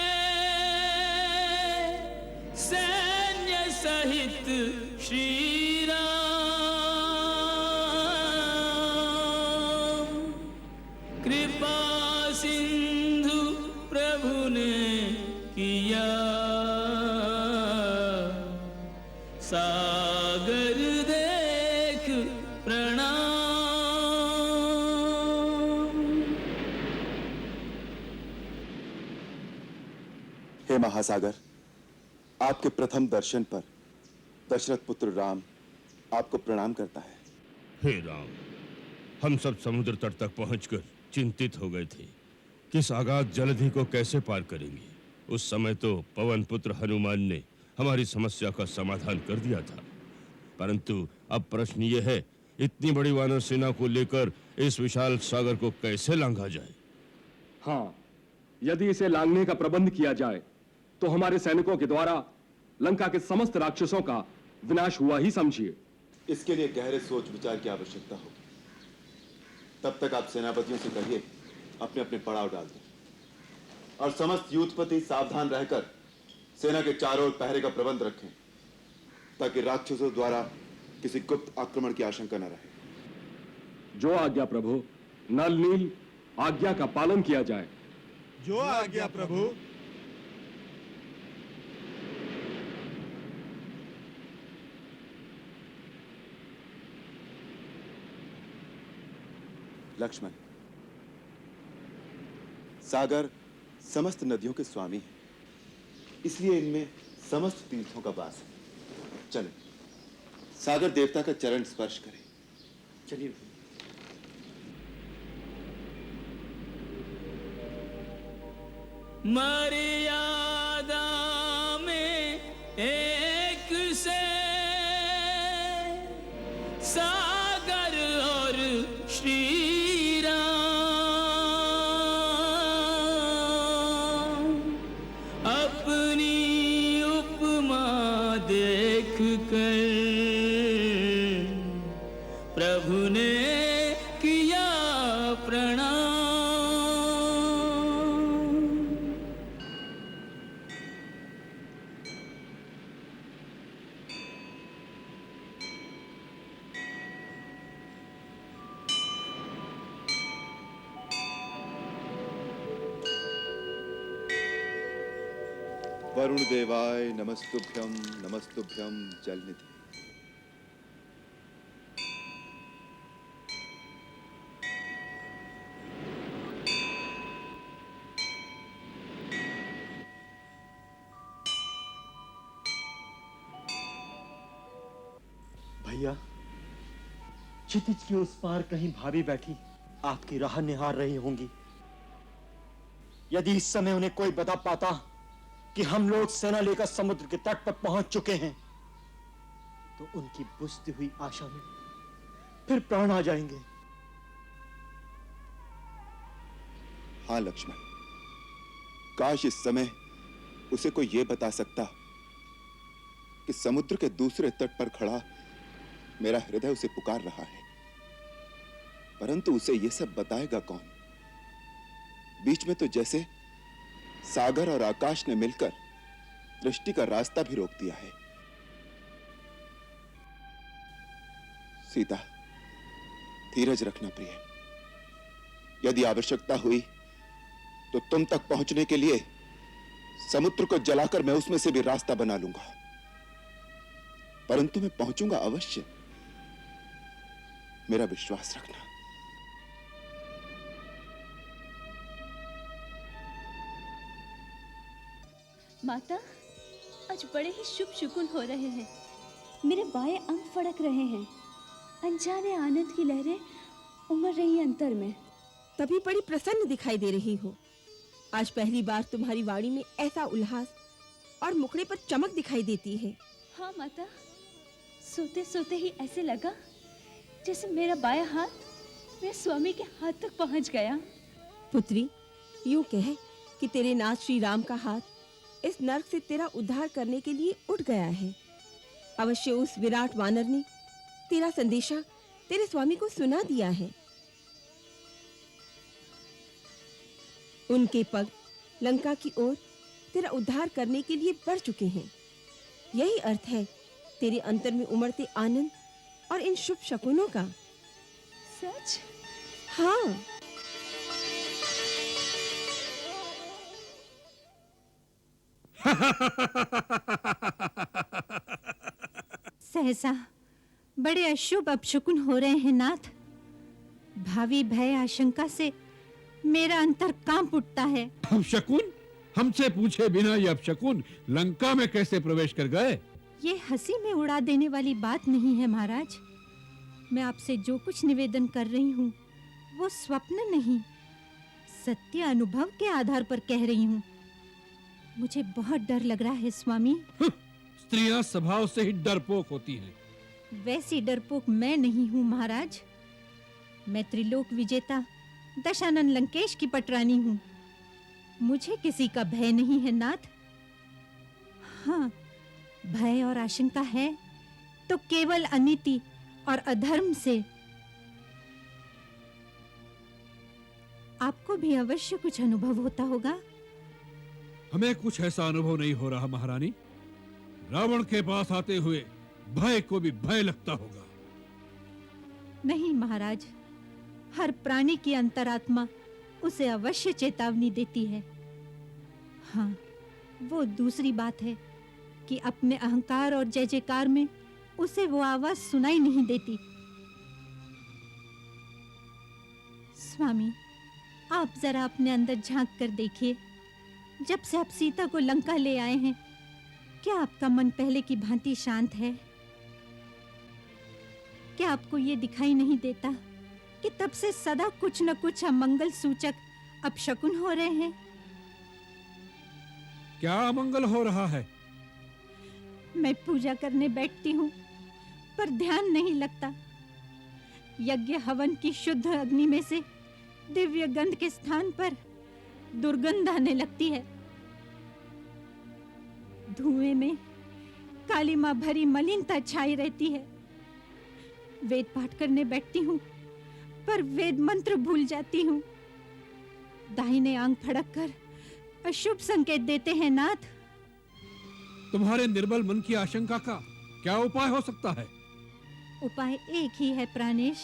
सैन्य सहित श्री राम, कृपा सिंधु प्रभु ने किया, सागर देख प्रणाम। हे महासागर, आपके प्रथम दर्शन पर दशरथ पुत्र राम आपको प्रणाम करता है। हे राम, हम सब समुद्र तट तक पहुंचकर चिंतित हो गए थे कि इस अगाध जलधि को कैसे पार करेंगे। उस समय तो पवन पुत्र हनुमान ने हमारी समस्या का समाधान कर दिया था, परंतु अब प्रश्न ये है, इतनी बड़ी वानर सेना को लेकर इस विशाल सागर को कैसे लांघा जाए? हाँ, यदि इसे लांघने का प्रबंध किया जाए तो हमारे सैनिकों के द्वारा लंका के समस्त राक्षसों का विनाश हुआ ही समझिए। इसके लिए गहरे सोच विचार की आवश्यकता होगी। तब तक आप सेनापतियों से कहिए अपने अपने पड़ाव डाल दें और समस्त यूथपति सावधान रहकर सेना के चारों ओर पहरे का प्रबंध रखें, ताकि राक्षसों द्वारा किसी गुप्त आक्रमण की आशंका न रहे। जो आज्ञा प्रभु। नल नील आज्ञा का पालन किया जाए। जो आज्ञा प्रभु। लक्ष्मण, सागर समस्त नदियों के स्वामी हैं, इसलिए इनमें समस्त तीर्थों का वास है। चलें, सागर देवता का चरण स्पर्श करें। चलिए। मर्यादा में एक से सागर और श्री राम अपनी उपमा देख कर प्रभु ने किया प्रणाम। वरुण देवाय नमस्तुभ्यं नमस्तुभ्यं जलनिधि। भैया, क्षितिज की उस पार कहीं भाभी बैठी आपकी राह निहार रही होंगी। यदि इस समय उन्हें कोई बता पाता कि हम लोग सेना लेकर समुद्र के तट पर पहुंच चुके हैं, तो उनकी बुझती हुई आशा में फिर प्राण आ जाएंगे। हाँ लक्ष्मण, काश इस समय उसे कोई यह बता सकता कि समुद्र के दूसरे तट पर खड़ा मेरा हृदय उसे पुकार रहा है, परंतु उसे यह सब बताएगा कौन? बीच में तो जैसे सागर और आकाश ने मिलकर दृष्टि का रास्ता भी रोक दिया है। सीता, धीरज रखना प्रिय। यदि आवश्यकता हुई तो तुम तक पहुंचने के लिए समुद्र को जलाकर मैं उसमें से भी रास्ता बना लूंगा, परंतु मैं पहुंचूंगा अवश्य, मेरा विश्वास रखना। माता, आज बड़े ही शुभ शुकुन हो रहे हैं। मेरे बाएं अंग फड़क रहे हैं। अनजाने आनंद की लहरें उमड़ रही अंतर में। तभी बड़ी प्रसन्न दिखाई दे रही हो। आज पहली बार तुम्हारी वाणी में ऐसा उल्लास और मुखड़े पर चमक दिखाई देती है। हाँ माता, सोते सोते ही ऐसे लगा जैसे मेरा बायां हाथ मेरे स्वामी के हाथ तक पहुंच गया। पुत्री, यूं कह कि तेरे नाथ श्री राम का हाथ इस नरक से तेरा उद्धार करने के लिए उठ गया है। अवश्य उस विराट वानर ने तेरा संदेशा तेरे स्वामी को सुना दिया है। उनके पग लंका की ओर तेरा उद्धार करने के लिए बढ़ चुके हैं। यही अर्थ है तेरे अंतर में उमड़ते आनंद और इन शुभ शकुनों का। सच? हाँ। सहसा बड़े अशुभ अपशकुन हो रहे हैं नाथ। भावी भय आशंका से मेरा अंतर कांप उठता है। अपशकुन? हमसे पूछे बिना ये अपशकुन लंका में कैसे प्रवेश कर गए? ये हंसी में उड़ा देने वाली बात नहीं है महाराज। मैं आपसे जो कुछ निवेदन कर रही हूँ वो स्वप्न नहीं, सत्य अनुभव के आधार पर कह रही हूँ। मुझे बहुत डर लग रहा है स्वामी। स्त्रियां स्वभाव से ही डरपोक होती हैं। वैसी डरपोक मैं नहीं हूँ महाराज। मैं त्रिलोक विजेता दशानन लंकेश की पटरानी हूँ। मुझे किसी का भय नहीं है नाथ। हाँ, भय और आशंका है तो केवल अनीति और अधर्म से। आपको भी अवश्य कुछ अनुभव होता होगा। हमें कुछ ऐसा अनुभव नहीं हो रहा महारानी। रावण के पास आते हुए भय को भी भय लगता होगा। नहीं महाराज, हर प्राणी की अंतरात्मा उसे अवश्य चेतावनी देती है। हाँ, वो दूसरी बात है कि अपने अहंकार और जय जयकार में उसे वो आवाज सुनाई नहीं देती। स्वामी, आप जरा अपने अंदर झांक कर देखिए। जब से आप सीता को लंका ले आए हैं, क्या आपका मन पहले की भांति शांत है? क्या आपको ये दिखाई नहीं देता कि तब से सदा कुछ न कुछ अमंगल सूचक अपशकुन हो रहे हैं? क्या अमंगल हो रहा है? मैं पूजा करने बैठती हूँ पर ध्यान नहीं लगता। यज्ञ हवन की शुद्ध अग्नि में से दिव्य गंध के स्थान पर दुर्गंध आने लगती है। धुएं में कालिमा भरी मलिनता छाई रहती है। वेद पाठ करने बैठती हूँ पर वेद मंत्र भूल जाती हूँ। दाहिने आंग फड़क कर अशुभ संकेत देते हैं नाथ। तुम्हारे निर्बल मन की आशंका का क्या उपाय हो सकता है? उपाय एक ही है प्राणेश।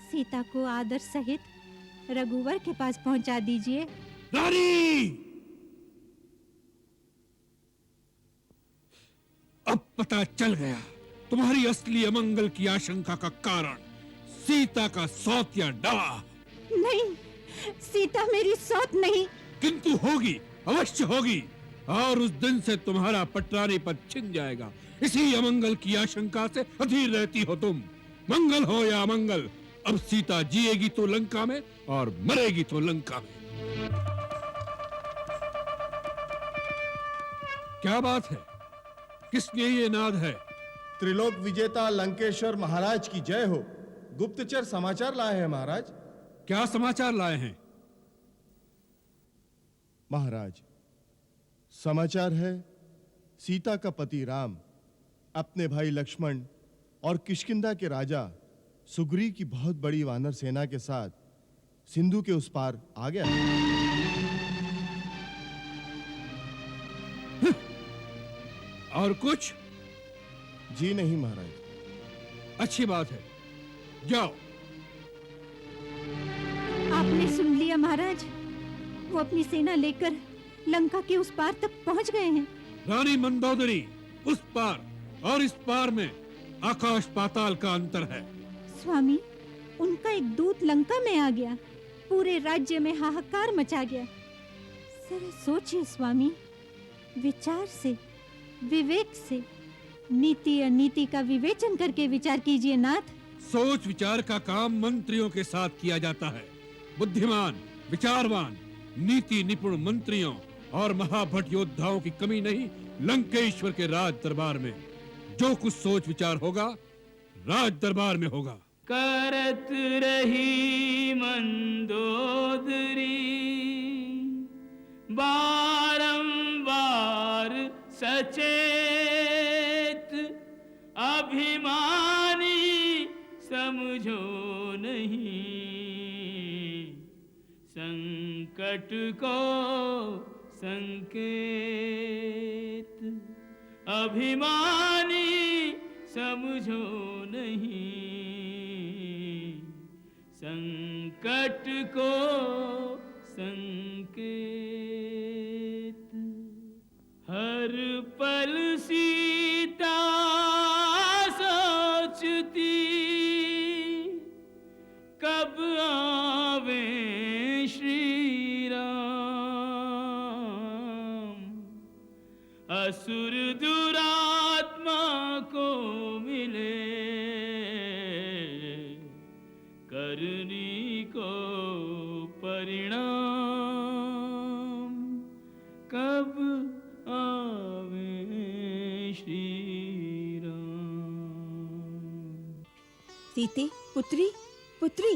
सीता को आदर सहित रघुवर के पास पहुंचा दीजिए। रानी! अब पता चल गया तुम्हारी असली अमंगल की आशंका का कारण सीता का सौत या डाह। नहीं, सीता मेरी सौत नहीं। किंतु होगी, अवश्य होगी, और उस दिन से तुम्हारा पटरानी पद छिन जाएगा। इसी अमंगल की आशंका से अधीर रहती हो तुम। मंगल हो या अमंगल, अब सीता जिएगी तो लंका में और मरेगी तो लंका में। क्या बात है? किस लिए ये नाद है? त्रिलोक विजेता लंकेश्वर महाराज की जय हो। गुप्तचर समाचार लाए हैं महाराज। क्या समाचार लाए हैं? महाराज, समाचार है सीता का पति राम अपने भाई लक्ष्मण और किष्किंधा के राजा सुग्रीव की बहुत बड़ी वानर सेना के साथ सिंधु के उस पार आ गया। और कुछ? जी नहीं महाराज। अच्छी बात है, जाओ। आपने सुन लिया महाराज, वो अपनी सेना लेकर लंका के उस पार तक पहुंच गए हैं। रानी मंदोदरी, उस पार और इस पार में आकाश पाताल का अंतर है। स्वामी, उनका एक दूत लंका में आ गया, पूरे राज्य में हाहाकार मचा गया। जरा सोचिए स्वामी, विचार से, विवेक से, नीति अनीति का विवेचन करके विचार कीजिए नाथ। सोच विचार का काम मंत्रियों के साथ किया जाता है। बुद्धिमान, विचारवान, नीति निपुण मंत्रियों और महाभट योद्धाओं की कमी नहीं लंकेश्वर के राज दरबार में। जो कुछ सोच विचार होगा राज दरबार में होगा। करत रही मंदोदरी बारंबार सचेत, अभिमानी समझो नहीं संकट को संकेत। अभिमानी समझो नहीं संकट को संकेत। हर पल सीता सोचती कब आवे श्री राम। असुर दुरात्मा को मिले करनी को परिणाम। कब आवे श्री राम। सीते, पुत्री, पुत्री,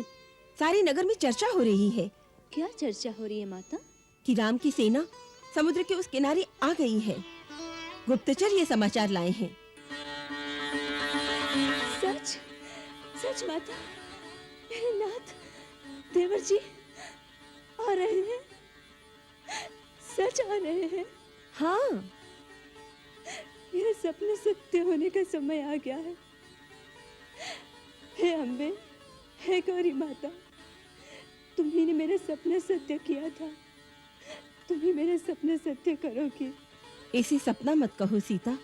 सारे नगर में चर्चा हो रही है। क्या चर्चा हो रही है माता? कि राम की सेना समुद्र के उस किनारे आ गई है। गुप्तचर ये समाचार लाए हैं। सच? सच माता? मेरे नाथ देवर जी आ रहे हैं? सच आ रहे हैं? हाँ। मेरे सपने सत्य होने का समय आ गया है। हे अम्बे, हे गौरी माता, तुम्ही ने मेरे सपने सत्य किया था, तुम्ही मेरे सपने सत्य करोगी। ऐसे सपना मत कहो सीता,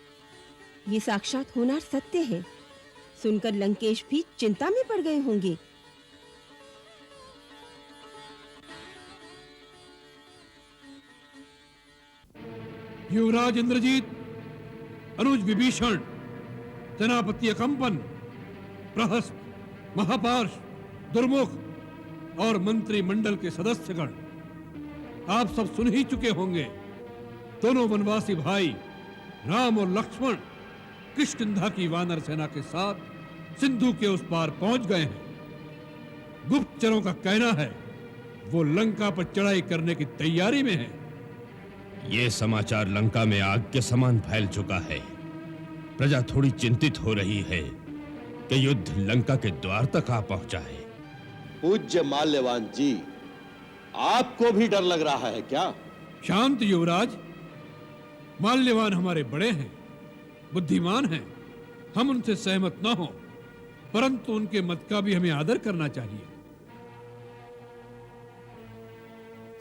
ये साक्षात होनार सत्य है। सुनकर लंकेश भी चिंता में पड़ गए होंगे। युवराज इंद्रजीत, अनुज विभीषण, सेनापति अकंपन, प्रहस्त, महापार्श, दुर्मुख और मंत्रिमंडल के सदस्यगण, आप सब सुन ही चुके होंगे दोनों वनवासी भाई राम और लक्ष्मण किष्किंधा की वानर सेना के साथ सिंधु के उस पार पहुंच गए हैं। गुप्तचरों का कहना है वो लंका पर चढ़ाई करने की तैयारी में है। ये समाचार लंका में आग के समान फैल चुका है। प्रजा थोड़ी चिंतित हो रही है कि युद्ध लंका के द्वार तक आ पहुंचा है। पूज्य माल्यवान जी, आपको भी डर लग रहा है क्या? शांत युवराज, माल्यवान हमारे बड़े हैं, बुद्धिमान हैं। हम उनसे सहमत न हो, परंतु उनके मत का भी हमें आदर करना चाहिए।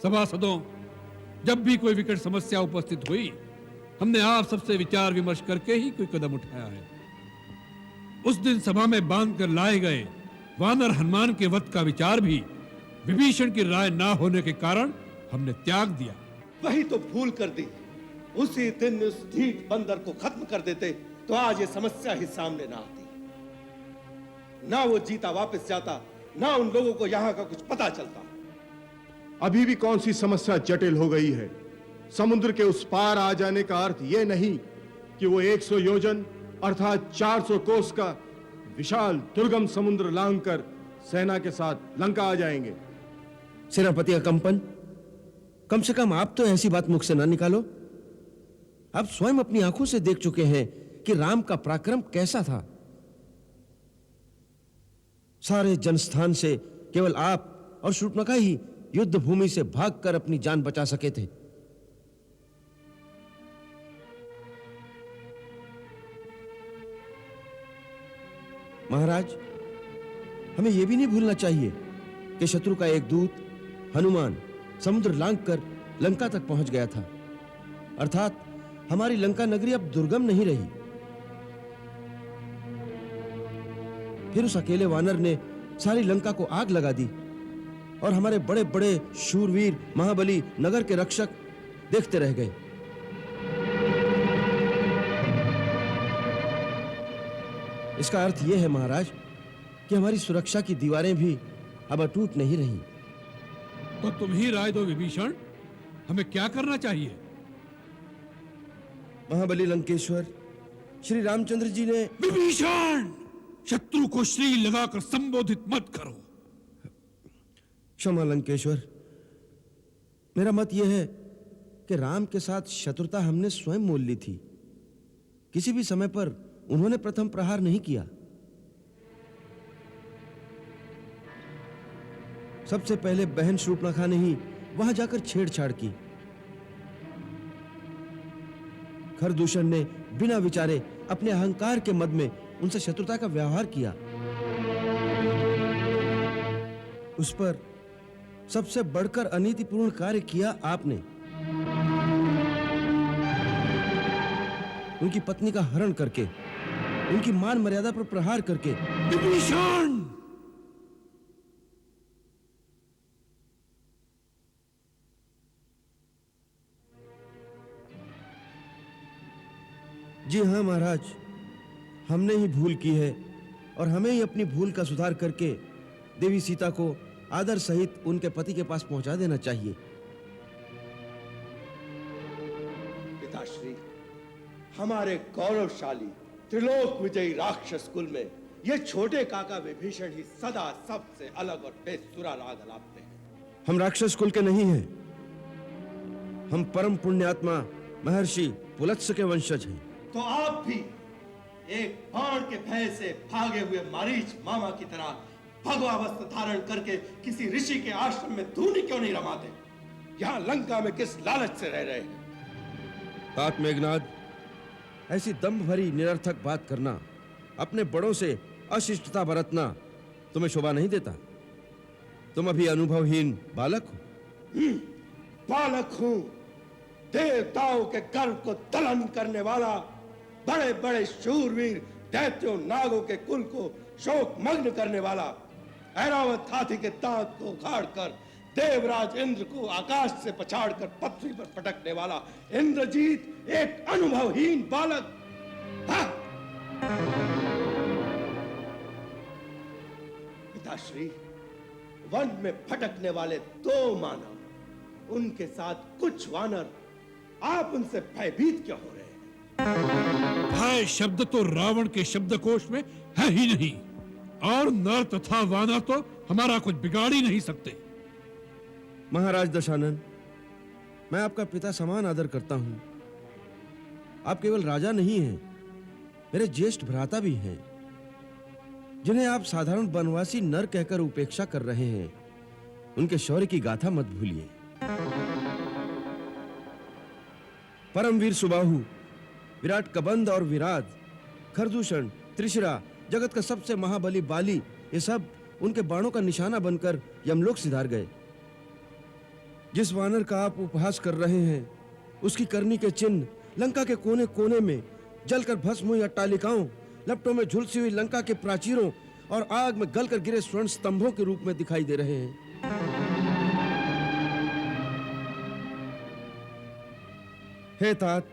सभासदों, जब भी कोई विकट समस्या उपस्थित हुई, हमने आप सबसे विचार विमर्श करके ही कोई कदम उठाया है। उस दिन सभा में बांध कर लाए गए वानर हनुमान के वध का विचार भी विभीषण की राय ना होने के कारण हमने त्याग दिया। वही तो भूल कर दी। उसी दिन उस ढीठ बंदर को खत्म कर देते तो आज ये समस्या ही सामने ना आती। ना वो जीता वापस जाता, ना उन लोगों को यहाँ का कुछ पता चलता। अभी भी कौन सी समस्या जटिल हो गई है? समुद्र के उस पार आ जाने का अर्थ यह नहीं कि वो 100 योजन अर्थात 400 कोस का विशाल दुर्गम समुद्र लांघकर सेना के साथ लंका आ जाएंगे। सेनापति अकंपन, कम से कम आप तो ऐसी बात मुख से ना निकालो। आप स्वयं अपनी आंखों से देख चुके हैं कि राम का पराक्रम कैसा था। सारे जनस्थान से केवल आप और शूर्पणखा ही युद्ध भूमि से भागकर अपनी जान बचा सके थे। महाराज, हमें यह भी नहीं भूलना चाहिए कि शत्रु का एक दूत हनुमान समुद्र लांघकर लंका तक पहुंच गया था। अर्थात हमारी लंका नगरी अब दुर्गम नहीं रही। फिर उस अकेले वानर ने सारी लंका को आग लगा दी और हमारे बड़े बड़े शूरवीर महाबली नगर के रक्षक देखते रह गए। इसका अर्थ यह है महाराज कि हमारी सुरक्षा की दीवारें भी अब अटूट नहीं रही। तो तुम ही राय दो विभीषण, हमें क्या करना चाहिए? महाबली लंकेश्वर, श्री रामचंद्र जी ने। विभीषण, शत्रु को श्री लगाकर संबोधित मत करो। क्षमा लंकेश्वर, मेरा मत यह है कि राम के साथ शत्रुता हमने स्वयं मोल ली थी। किसी भी समय पर उन्होंने प्रथम प्रहार नहीं किया। सबसे पहले बहन शूर्पणखा ने ही वहां जाकर छेड़छाड़ की। खरदूषण ने बिना विचारे अपने अहंकार के मद में उनसे शत्रुता का व्यवहार किया। उस पर सबसे बढ़कर अनीतिपूर्ण कार्य किया आपने। उनकी पत्नी का हरण करके, उनकी मान मर्यादा पर प्रहार करके। विभीषण! जी हाँ महाराज, हमने ही भूल की है और हमें ही अपनी भूल का सुधार करके देवी सीता को आदर सहित उनके पति के पास पहुंचा देना चाहिए। पिताश्री, हमारे गौरवशाली त्रिलोक विजयी राक्षस कुल में ये छोटे काका विभीषण ही सदा सबसे अलग और बेसुरा राग अलापते हैं। हम राक्षस कुल के नहीं हैं। हम परम पुण्यात्मा महर्षि पुलत्स्य के वंशज हैं। तो आप भी एक बाण के भय से भागे हुए मारीच मामा की तरह भगवा वस्त्र धारण करके किसी ऋषि के आश्रम में धूनी क्यों नहीं रमाते? यहाँ लंका में किस लालच से रह रहे हैं? तात मेघनाद, ऐसी दंभ भरी निरर्थक बात करना, अपने बड़ों से अशिष्टता बरतना तुम्हें शोभा नहीं देता। तुम अभी अनुभवहीन बालक हो। बालक हूं, देवताओं के गर्व को दलन करने वाला, बड़े बड़े शूरवीर दैत्यों नागों के कुल को शोक मग्न करने वाला, ऐरावत हाथी के दांत को उखाड़कर देवराज इंद्र को आकाश से पछाड़कर पृथ्वी पर पटकने वाला इंद्रजीत एक अनुभवहीन बालक। पिताश्री, वन में भटकने वाले 2 मानव, उनके साथ कुछ वानर आप उनसे भयभीत क्यों हो रहे हैं? भय शब्द तो रावण के शब्दकोश में है ही नहीं, और नर तथा वानर तो हमारा कुछ बिगाड़ ही नहीं सकते। महाराज दशानन, मैं आपका पिता समान आदर करता हूं। आप केवल राजा नहीं हैं, मेरे ज्येष्ठ भ्राता भी हैं, जिन्हें आप साधारण वनवासी नर कहकर उपेक्षा कर रहे हैं। उनके शौर्य की गाथा मत भूलिए। परमवीर सुबाहु, विराट कबंध और विराट, खरदूषण, त्रिशिरा, जगत का सबसे महाबली बाली, ये सब उनके बाणों का निशाना बनकर यमलोक सिधार गए। जिस वानर का आप उपहास कर रहे हैं, उसकी करनी के चिन्ह लंका के कोने कोने में जलकर भस्म हुई अट्टालिकाओं, लपटों में झुलसी हुई लंका के प्राचीरों और आग में गलकर गिरे स्वर्ण स्तंभों के रूप में दिखाई दे रहे हैं। हे तात,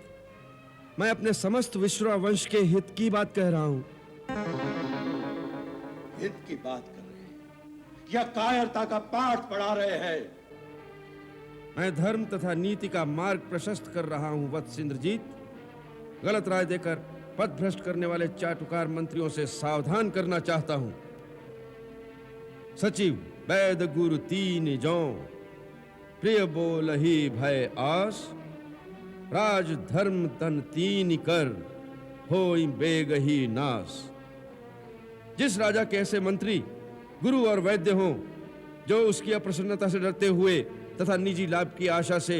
मैं अपने समस्त विश्वा वंश के हित की बात कह रहा हूं। हित की बात कर रहे हैं या कायरता का पाठ पढ़ा रहे हैं? मैं धर्म तथा नीति का मार्ग प्रशस्त कर रहा हूं वत्स इंद्रजीत। गलत राय देकर पथ भ्रष्ट करने वाले चाटुकार मंत्रियों से सावधान करना चाहता हूं। सचिव वैद गुरु तीन जौ, प्रिय बोल ही भय आस, राज धर्म तन तीन कर, होई बेग ही नास। जिस राजा के ऐसे मंत्री गुरु और वैद्य हों, जो उसकी अप्रसन्नता से डरते हुए तथा निजी लाभ की आशा से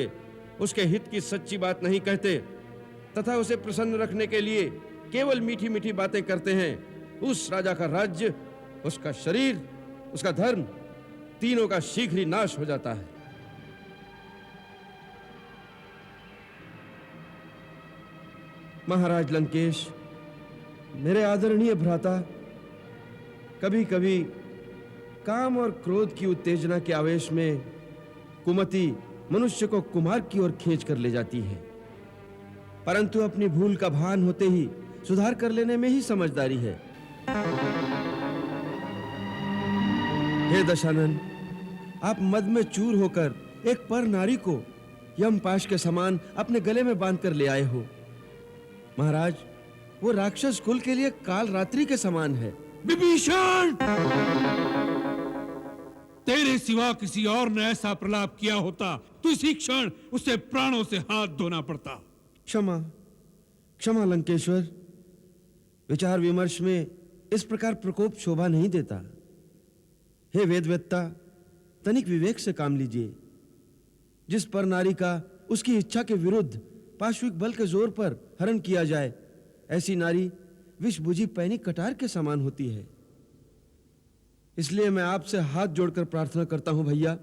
उसके हित की सच्ची बात नहीं कहते तथा उसे प्रसन्न रखने के लिए केवल मीठी मीठी बातें करते हैं, उस राजा का राज्य, उसका शरीर, उसका धर्म, तीनों का शीघ्र ही नाश हो जाता है। महाराज लंकेश, मेरे आदरणीय भ्राता, कभी कभी काम और क्रोध की उत्तेजना के आवेश में कुमति मनुष्य को कुमार की ओर खींच कर ले जाती है, परंतु अपनी भूल का भान होते ही सुधार कर लेने में ही समझदारी है। हे दशानन, आप मद में चूर होकर एक पर नारी को यमपाश के समान अपने गले में बांधकर ले आए हो। महाराज, वो राक्षस कुल के लिए काल रात्रि के समान है। विभीषण, तेरे सिवा किसी और ने ऐसा प्रलाप किया होता तो इसी क्षण उसे प्राणों से हाथ धोना पड़ता। क्षमा क्षमा लंकेश्वर, विचार विमर्श में इस प्रकार प्रकोप शोभा नहीं देता। हे वेदवेत्ता, तनिक विवेक से काम लीजिए। जिस पर नारी का उसकी इच्छा के विरुद्ध पाश्विक बल के जोर पर हरण किया जाए, ऐसी नारी विष बुझी पैनी कटार के समान होती है। इसलिए मैं आपसे हाथ जोड़कर प्रार्थना करता हूं भैया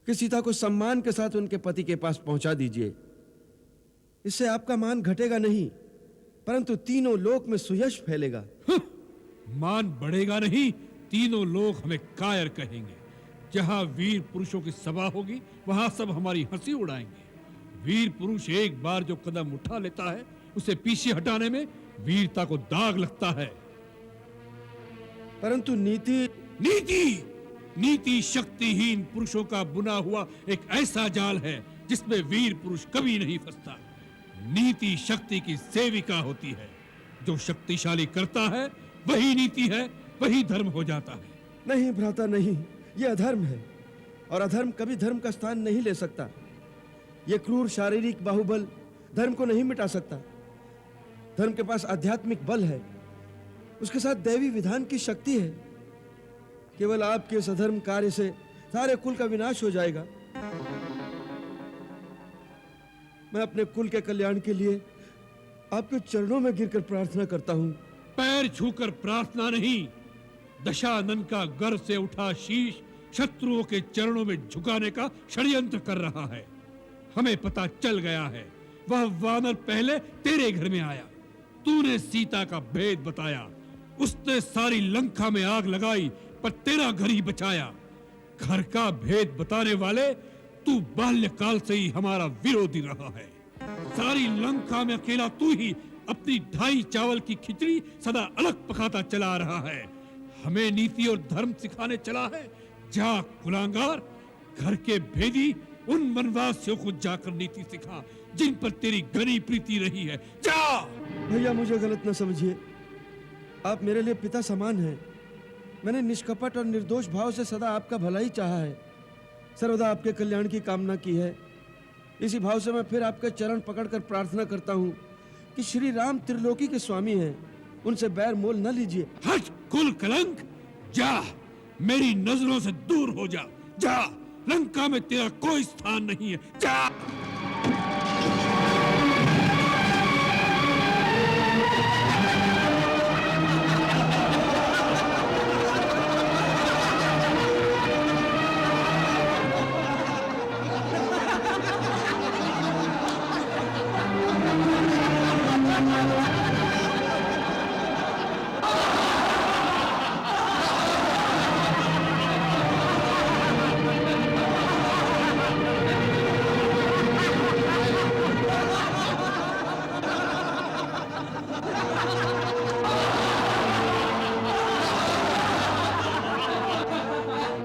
कि सीता को सम्मान के साथ उनके पति के पास पहुंचा दीजिए। इससे आपका मान घटेगा नहीं, परंतु तीनों लोक में सुयश फैलेगा। मान बढ़ेगा नहीं, तीनों लोग हमें कायर कहेंगे। जहां वीर पुरुषों की सभा होगी, वहां सब हमारी हंसी उड़ाएंगे। वीर पुरुष एक बार जो कदम उठा लेता है, उसे पीछे हटाने में वीरता को दाग लगता है। परंतु नीति शक्तिहीन पुरुषों का बुना हुआ एक ऐसा जाल है जिसमें वीर पुरुष कभी नहीं फंसता। नीति शक्ति की सेविका होती है। जो शक्तिशाली करता है वही नीति है, वही धर्म हो जाता है। नहीं भ्राता, नहीं, यह अधर्म है और अधर्म कभी धर्म का स्थान नहीं ले सकता। यह क्रूर शारीरिक बाहुबल धर्म को नहीं मिटा सकता। धर्म के पास आध्यात्मिक बल है, उसके साथ दैवी विधान की शक्ति है। केवल आपके इस अधर्म कार्य से सारे कुल का विनाश हो जाएगा। मैं अपने कुल के कल्याण के लिए आपके चरणों में गिरकर प्रार्थना करता हूं। पैर छूकर प्रार्थना नहीं, दशानन का गर्व से उठा शीश शत्रुओं के चरणों में झुकाने का षड्यंत्र कर रहा है। हमें पता चल गया है, वह वानर पहले तेरे घर में आया, तूने सीता का भेद बताया, उसने सारी लंका में आग लगाई पर तेरा घर ही बचाया। घर का भेद बताने वाले तू बाल्यकाल से ही हमारा विरोधी रहा है। सारी लंका में अकेला तू ही अपनी 2.5 चावल की खिचड़ी सदा अलग पकाता चला रहा है। हमें नीति और धर्म सिखाने चला है। जा कुलांगार, घर के भेदी उन वनवासियों को जाकर नीति सिखा जिन पर तेरी घनी प्रीति रही है। जा। भैया मुझे गलत न समझिए, आप मेरे लिए पिता समान हैं। मैंने निष्कपट और निर्दोष भाव से सदा आपका भला ही चाहा है, सर्वदा आपके कल्याण की कामना की है। इसी भाव से मैं फिर आपके चरण पकड़कर प्रार्थना करता हूँ कि श्री राम त्रिलोकी के स्वामी हैं, उनसे बैर मोल न लीजिए। हट कुल कलंक, जा, मेरी नजरों से दूर हो जा। जा, लंका में तेरा कोई स्थान नहीं है। जा।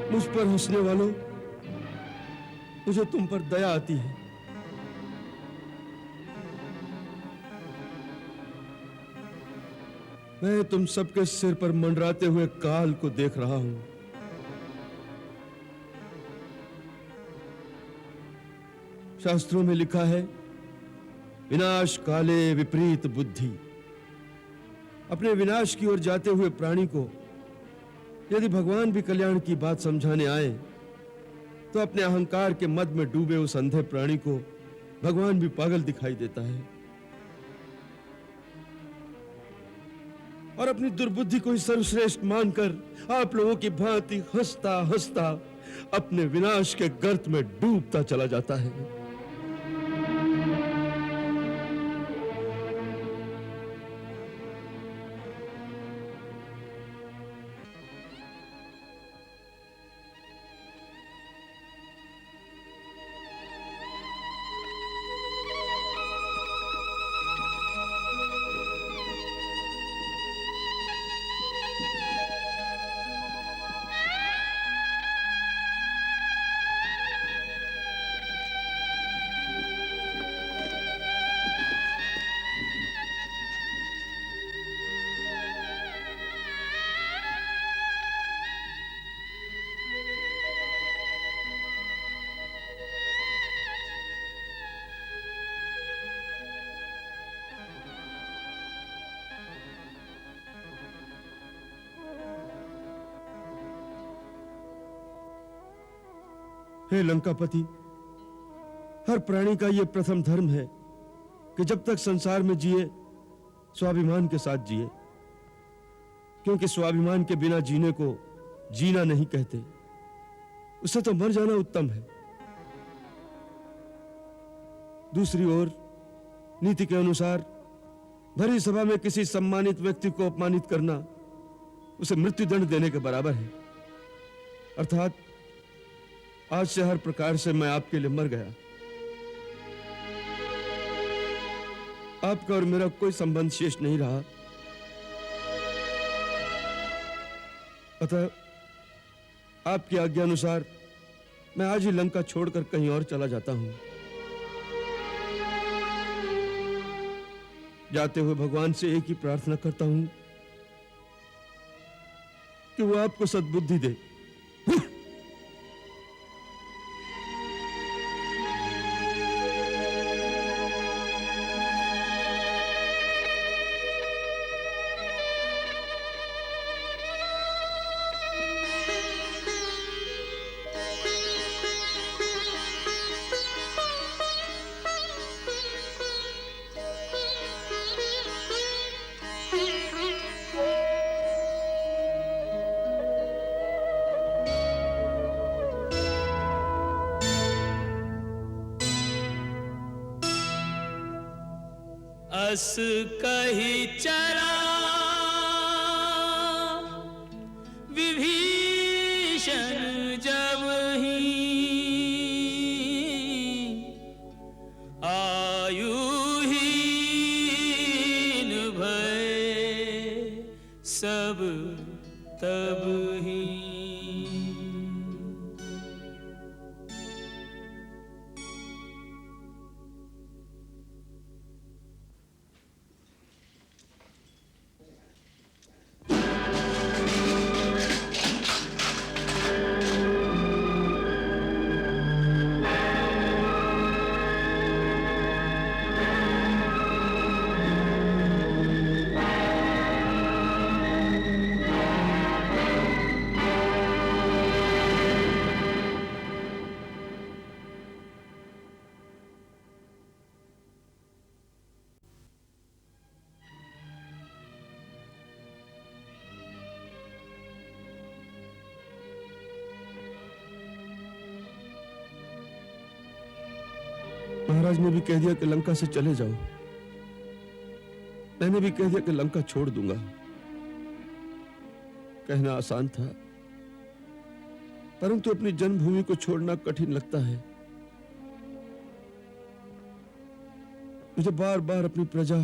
मुझ पर हंसने वालों, मुझे तुम पर दया आती है। मैं तुम सबके सिर पर मंडराते हुए काल को देख रहा हूं। शास्त्रों में लिखा है, विनाश काले विपरीत बुद्धि। अपने विनाश की ओर जाते हुए प्राणी को यदि भगवान भी कल्याण की बात समझाने आए तो अपने अहंकार के मद में डूबे उस अंधे प्राणी को भगवान भी पागल दिखाई देता है और अपनी दुर्बुद्धि को ही सर्वश्रेष्ठ मानकर आप लोगों की भांति हंसता हंसता अपने विनाश के गर्त में डूबता चला जाता है। हे लंकापति, हर प्राणी का यह प्रथम धर्म है कि जब तक संसार में जिए स्वाभिमान के साथ जिए, क्योंकि स्वाभिमान के बिना जीने को जीना नहीं कहते, उससे तो मर जाना उत्तम है। दूसरी ओर नीति के अनुसार भरी सभा में किसी सम्मानित व्यक्ति को अपमानित करना उसे मृत्युदंड देने के बराबर है। अर्थात आज से हर प्रकार से मैं आपके लिए मर गया। आपका और मेरा कोई संबंध शेष नहीं रहा। अतः आपकी आज्ञा अनुसार मैं आज ही लंका छोड़कर कहीं और चला जाता हूं। जाते हुए भगवान से एक ही प्रार्थना करता हूं कि वो आपको सद्बुद्धि दे। अस कही चरा विभीषण जब ही आयुहीन भय सब तब ही। महाराज ने भी कह दिया कि लंका से चले जाओ। मैंने भी कह दिया कि लंका छोड़ दूंगा। कहना आसान था, परंतु अपनी जन्मभूमि को छोड़ना कठिन लगता है। मुझे बार बार अपनी प्रजा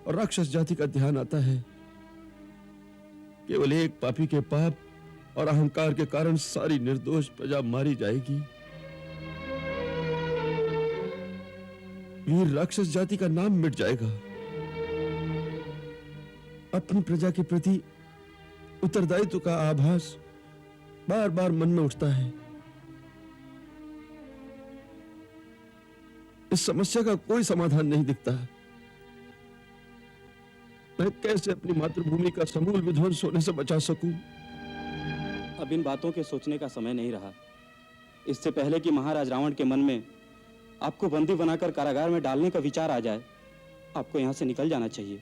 और राक्षस जाति का ध्यान आता है। केवल एक पापी के पाप और अहंकार के कारण सारी निर्दोष प्रजा मारी जाएगी। वीर राक्षस जाति का नाम मिट जाएगा। अपनी प्रजा के प्रति उत्तरदायित्व का आभास बार बार मन में उठता है। इस समस्या का कोई समाधान नहीं दिखता। मैं कैसे अपनी मातृभूमि का समूल विध्वंस होने से बचा सकूं? अब इन बातों के सोचने का समय नहीं रहा। इससे पहले कि महाराज रावण के मन में आपको बंदी बनाकर कारागार में डालने का विचार आ जाए, आपको यहां से निकल जाना चाहिए।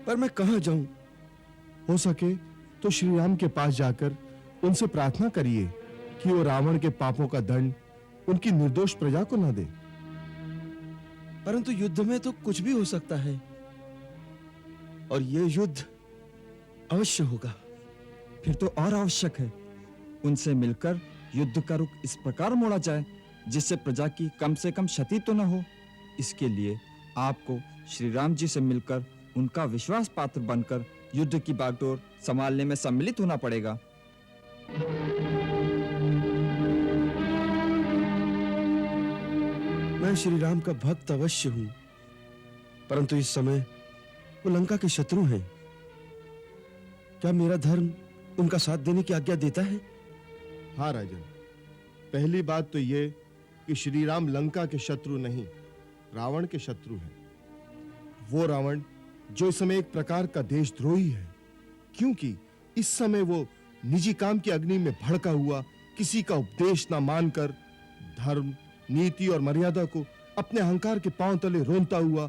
पर मैं कहां जाऊं? हो सके तो श्री राम के पास जाकर उनसे प्रार्थना करिए कि वो रावण के पापों का दंड उनकी निर्दोष प्रजा को न दे। परंतु युद्ध में तो कुछ भी हो सकता है, और यह युद्ध अवश्य होगा। फिर तो और आवश्यक है उनसे मिलकर युद्ध का रुख इस प्रकार मोड़ा जाए जिससे प्रजा की कम से कम क्षति तो न हो। इसके लिए आपको श्री राम जी से मिलकर उनका विश्वास पात्र बनकर युद्ध की बागडोर संभालने में सम्मिलित होना पड़ेगा। मैं श्री राम का भक्त अवश्य हूं, परंतु इस समय वो लंका के शत्रु हैं। क्या मेरा धर्म उनका साथ देने की आज्ञा देता है? हाँ राजन, पहली बात तो ये कि श्री राम लंका के शत्रु नहीं, रावण के शत्रु हैं। वो रावण जो इस समय एक प्रकार का देशद्रोही है, क्योंकि इस समय वो निजी काम की अग्नि में भड़का हुआ, किसी का उपदेश ना मानकर धर्म, नीति और मर्यादा को अपने अहंकार के पांव तले रोनता हुआ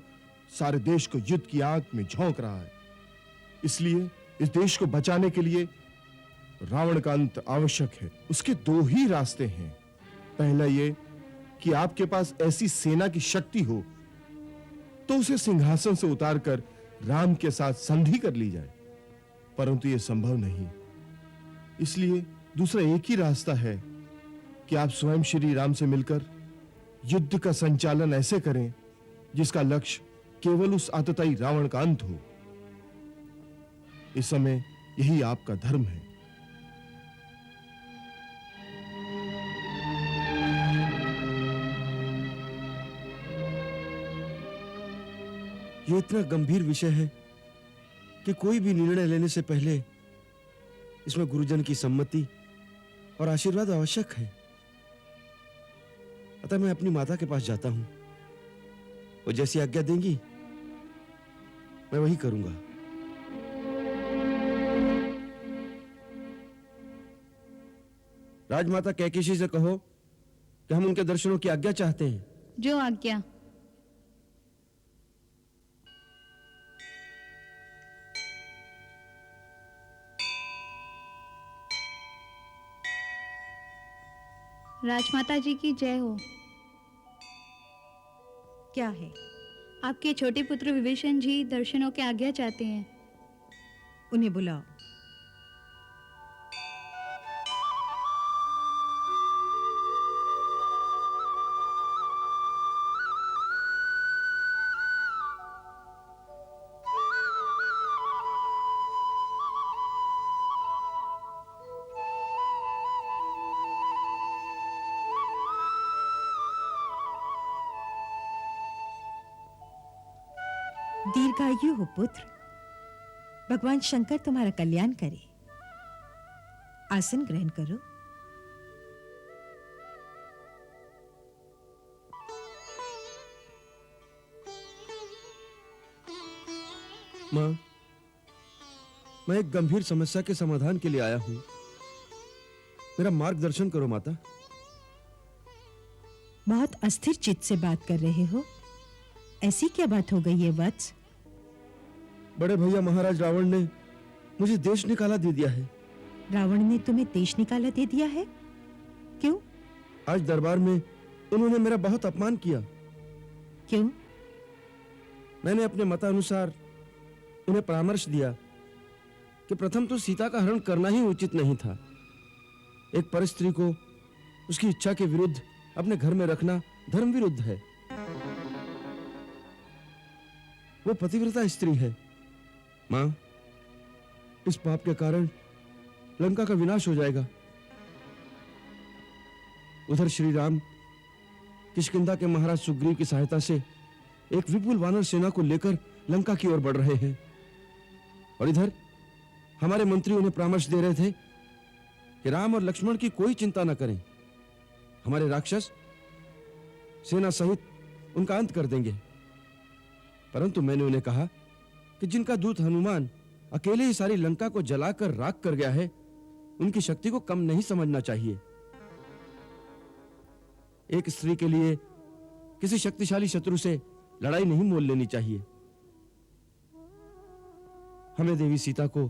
सारे देश को युद्ध की आग में झोंक रहा है। इसलिए इस देश को बचाने के लिए रावण का अंत आवश्यक है। उसके दो ही रास्ते हैं। पहला ये कि आपके पास ऐसी सेना की शक्ति हो तो उसे सिंहासन से उतारकर राम के साथ संधि कर ली जाए, परंतु यह संभव नहीं। इसलिए दूसरा एक ही रास्ता है कि आप स्वयं श्री राम से मिलकर युद्ध का संचालन ऐसे करें जिसका लक्ष्य केवल उस आतताई रावण का अंत हो। इस समय यही आपका धर्म है। यह इतना गंभीर विषय है कि कोई भी निर्णय लेने से पहले इसमें गुरुजन की सम्मति और आशीर्वाद आवश्यक है। अतः मैं अपनी माता के पास जाता हूं। वो जैसी आज्ञा देंगी मैं वही करूंगा। राजमाता कैकेयी से कहो कि हम उनके दर्शनों की आज्ञा चाहते हैं। जो आज्ञा। राजमाता जी की जय हो। क्या है? आपके छोटे पुत्र विभीषण जी दर्शनों की आज्ञा चाहते हैं। उन्हें बुलाओ। दीर्घायु हो पुत्र। भगवान शंकर तुम्हारा कल्याण करे। आसन ग्रहण करो। मां, मैं एक गंभीर समस्या के समाधान के लिए आया हूं। मेरा मार्गदर्शन करो माता। बहुत अस्थिर चित्त से बात कर रहे हो। ऐसी क्या बात हो गई है वत्स? बड़े भैया महाराज रावण ने मुझे देश निकाला दे दिया है। रावण ने तुम्हें देश निकाला दे दिया है? क्यों? आज दरबार में उन्होंने मेरा बहुत अपमान किया। क्यों? मैंने अपने मतानुसार उन्हें परामर्श दिया कि प्रथम तो सीता का हरण करना ही उचित नहीं था। एक परस्त्री को उसकी इच्छा के विरुद्ध अपने घर में रखना धर्म विरुद्ध है। वो पतिव्रता स्त्री है। मां, इस पाप के कारण लंका का विनाश हो जाएगा। उधर श्री राम किष्किंधा के महाराज सुग्रीव की सहायता से एक विपुल वानर सेना को लेकर लंका की ओर बढ़ रहे हैं, और इधर हमारे मंत्री उन्हें परामर्श दे रहे थे कि राम और लक्ष्मण की कोई चिंता न करें, हमारे राक्षस सेना सहित उनका अंत कर देंगे। परंतु मैंने उन्हें कहा कि जिनका दूत हनुमान अकेले ही सारी लंका को जलाकर राख कर गया है, उनकी शक्ति को कम नहीं समझना चाहिए। एक स्त्री के लिए किसी शक्तिशाली शत्रु से लड़ाई नहीं मोल लेनी चाहिए। हमें देवी सीता को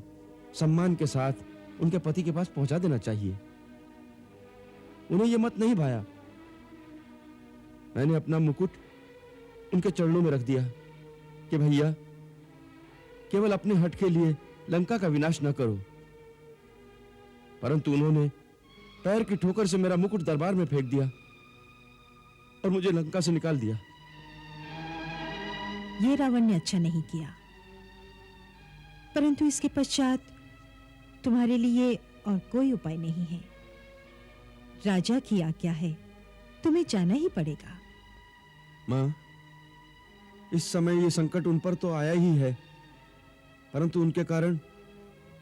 सम्मान के साथ उनके पति के पास पहुंचा देना चाहिए। उन्हें यह मत नहीं भाया। मैंने अपना मुकुट उनके चरणों में रख दिया कि भैया, केवल अपने हट के लिए लंका का विनाश न करो। परंतु उन्होंने पैर की ठोकर से मेरा मुकुट दरबार में फेंक दिया और मुझे लंका से निकाल दिया। ये रावण ने अच्छा नहीं किया, परंतु इसके पश्चात तुम्हारे लिए और कोई उपाय नहीं है। राजा की आज्ञा है, तुम्हें जाना ही पड़ेगा। मां, इस समय ये संकट उन पर तो आया ही है, परंतु उनके कारण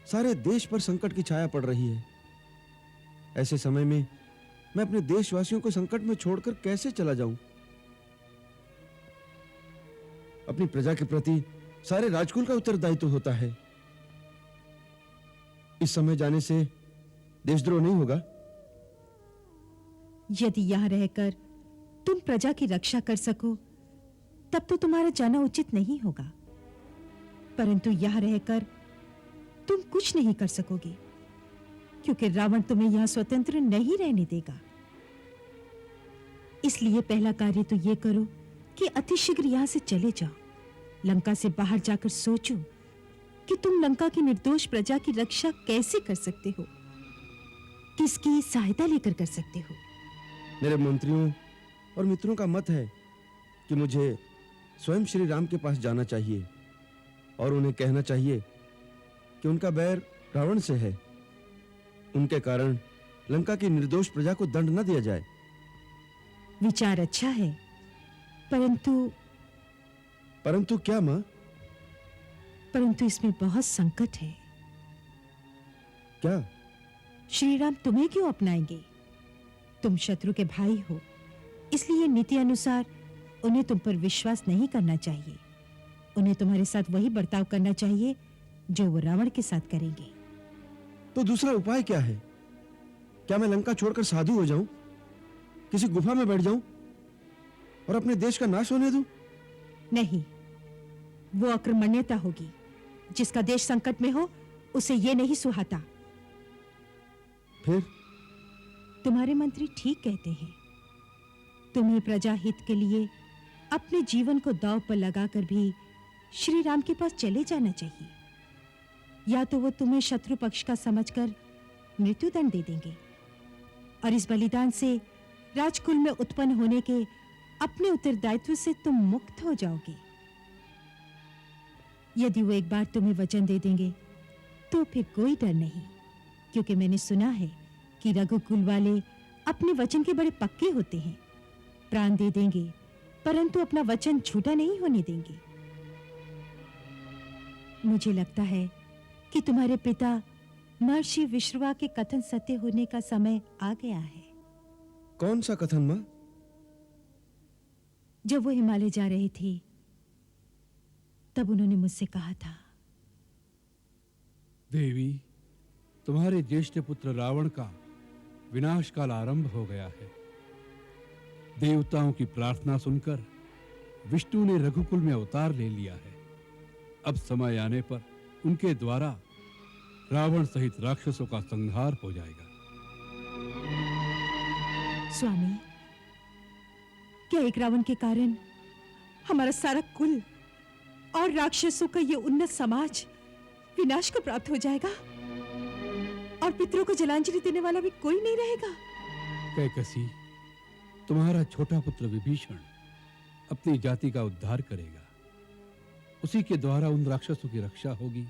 सारे देश पर संकट की छाया पड़ रही है। ऐसे समय में मैं अपने देशवासियों को संकट में छोड़कर कैसे चला जाऊं? अपनी प्रजा के प्रति सारे राजकुल का उत्तरदायित्व होता है। इस समय जाने से देशद्रोह नहीं होगा? यदि यहां रहकर तुम प्रजा की रक्षा कर सको, तब तो तुम्हारा जाना उचित नहीं होगा, परंतु यहां रहकर तुम कुछ नहीं कर सकोगे, क्योंकि रावण तुम्हें यहां स्वतंत्र नहीं रहने देगा। इसलिए पहला कार्य तो यह करो कि अतिशीघ्र यहां से चले जाओ। लंका से बाहर जाकर सोचो कि तुम लंका की निर्दोष प्रजा की रक्षा कैसे कर सकते हो, किसकी सहायता लेकर कर सकते हो। मेरे मंत्रियों और मित्रों का मत है कि मुझे स्वयं श्री राम के पास जाना चाहिए और उन्हें कहना चाहिए कि उनका बैर रावण से है। उनके कारण लंका की निर्दोष प्रजा को दंड न दिया जाए। विचार अच्छा है, परंतु क्या मां? परंतु इसमें बहुत संकट है। क्या? श्री राम तुम्हें क्यों अपनाएंगे? तुम शत्रु के भाई हो, इसलिए नीति अनुसार उन्हें तुम पर विश्वास नहीं करना चाहिए। उन्हें तुम्हारे साथ वही बर्ताव करना चाहिए जो वो रावण के साथ करेंगे। तो दूसरा उपाय क्या है? क्या मैं लंका छोड़कर साधु हो जाऊं, किसी गुफा में बैठ जाऊं और अपने देश का नाश होने दूं? नहीं, वो अक्रमण्यता होगी। जिसका देश संकट में हो, उसे ये नहीं सुहाता। फिर? तुम्हारे मंत्री ठीक कहते हैं। तुम्हें प्रजा हित के लिए अपने जीवन को दांव पर लगाकर भी श्री राम के पास चले जाना चाहिए। या तो वो तुम्हें शत्रु पक्ष का समझकर मृत्युदंड दे देंगे और इस बलिदान से राजकुल में उत्पन्न होने के अपने उत्तरदायित्व से तुम मुक्त हो जाओगे। यदि वो एक बार तुम्हें वचन दे देंगे तो फिर कोई डर नहीं, क्योंकि मैंने सुना है कि रघुकुल वाले अपने वचन के बड़े पक्के होते हैं। प्राण दे देंगे परंतु अपना वचन झूठा नहीं होने देंगे। मुझे लगता है कि तुम्हारे पिता महर्षि विश्रवा के कथन सत्य होने का समय आ गया है। कौन सा कथन मां? जब वो हिमालय जा रहे थे तब उन्होंने मुझसे कहा था, देवी, तुम्हारे ज्येष्ठ पुत्र रावण का विनाश काल आरंभ हो गया है। देवताओं की प्रार्थना सुनकर विष्णु ने रघुकुल में अवतार ले लिया है। अब समय आने पर उनके द्वारा रावण सहित राक्षसों का संहार हो जाएगा। स्वामी, क्या एक रावण के कारण हमारा सारा कुल और राक्षसों का ये उन्नत समाज विनाश को प्राप्त हो जाएगा और पितरों को जलांजलि देने वाला भी कोई नहीं रहेगा? कैकसी, तुम्हारा छोटा पुत्र विभीषण अपनी जाति का उद्धार करेगा। उसी के द्वारा उन राक्षसों की रक्षा होगी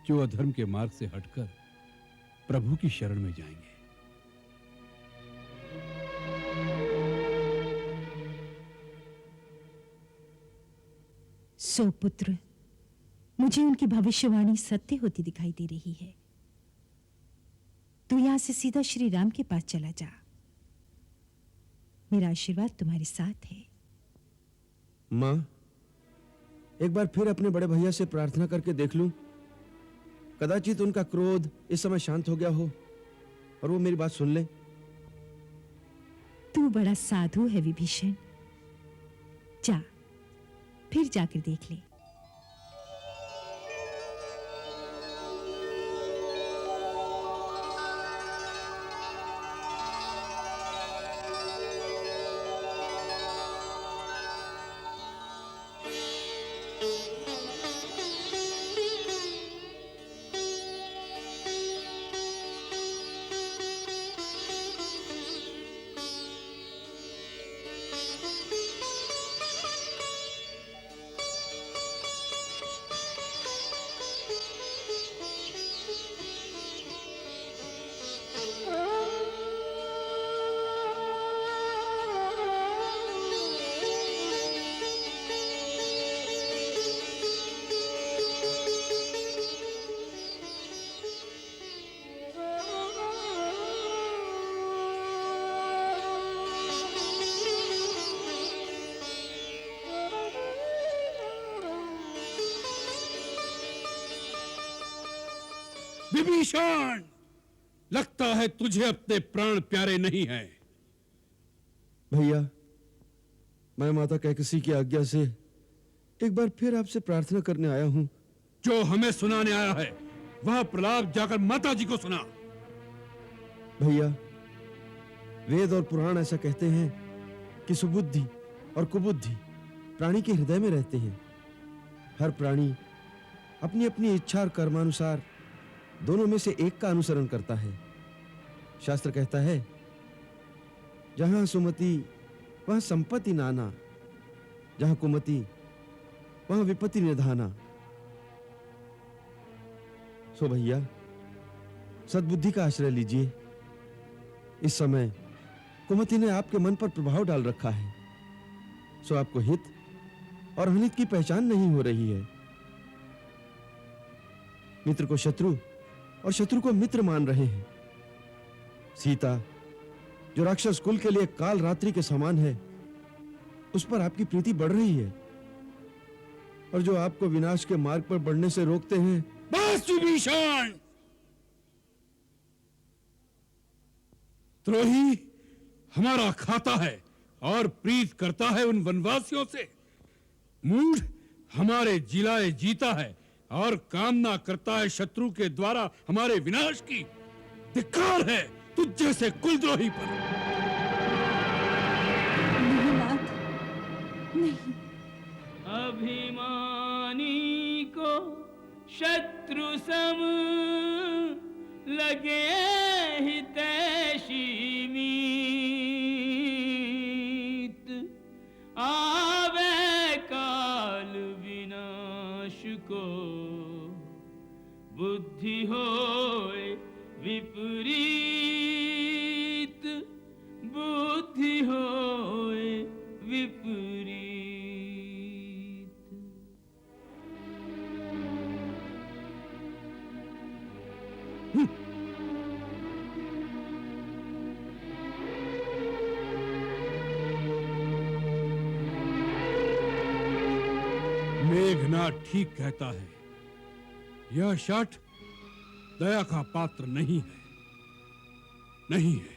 जो अधर्म के मार्ग से हटकर प्रभु की शरण में जाएंगे। सो पुत्र, मुझे उनकी भविष्यवाणी सत्य होती दिखाई दे रही है। तू यहां से सीधा श्री राम के पास चला जा। मेरा आशीर्वाद तुम्हारे साथ है। मां, एक बार फिर अपने बड़े भैया से प्रार्थना करके देख लूं। कदाचित उनका क्रोध इस समय शांत हो गया हो और वो मेरी बात सुन ले। तू बड़ा साधु है विभीषण। जा, फिर जाकर देख ले। विभीषण, लगता है तुझे अपने प्राण प्यारे नहीं हैं। भैया, मैं माता कैकसी की आज्ञा से एक बार फिर आपसे प्रार्थना करने आया हूं। जो हमें सुनाने आया है वह प्रलाप जाकर माता जी को सुना। भैया, वेद और पुराण ऐसा कहते हैं कि सुबुद्धि और कुबुद्धि प्राणी के हृदय में रहते हैं। हर प्राणी अपनी अपनी इच्छा और कर्मानुसार दोनों में से एक का अनुसरण करता है। शास्त्र कहता है, जहां सुमति वहां संपत्ति नाना, जहां कुमति वहां विपत्ति निधाना। सो भैया, सद्बुद्धि का आश्रय लीजिए। इस समय कुमति ने आपके मन पर प्रभाव डाल रखा है, सो आपको हित और अहित की पहचान नहीं हो रही है। मित्र को शत्रु और शत्रु को मित्र मान रहे हैं। सीता, जो राक्षस कुल के लिए काल रात्रि के समान है, उस पर आपकी प्रीति बढ़ रही है, और जो आपको विनाश के मार्ग पर बढ़ने से रोकते हैं। बस विभीषण! द्रोही हमारा खाता है और प्रीत करता है उन वनवासियों से। मूढ़ हमारे जिलाए जीता है और कामना करता है शत्रु के द्वारा हमारे विनाश की। धिक्कार है तुझ जैसे कुलद्रोही पर। नहीं। अभिमानी को शत्रु सम लगे हितैषी मीत, आवे काल विनाश को बुद्धि होए विपरीत, बुद्धि होए विपरीत। मेघनाद ठीक कहता है, यह शठ दया का पात्र नहीं है, नहीं है।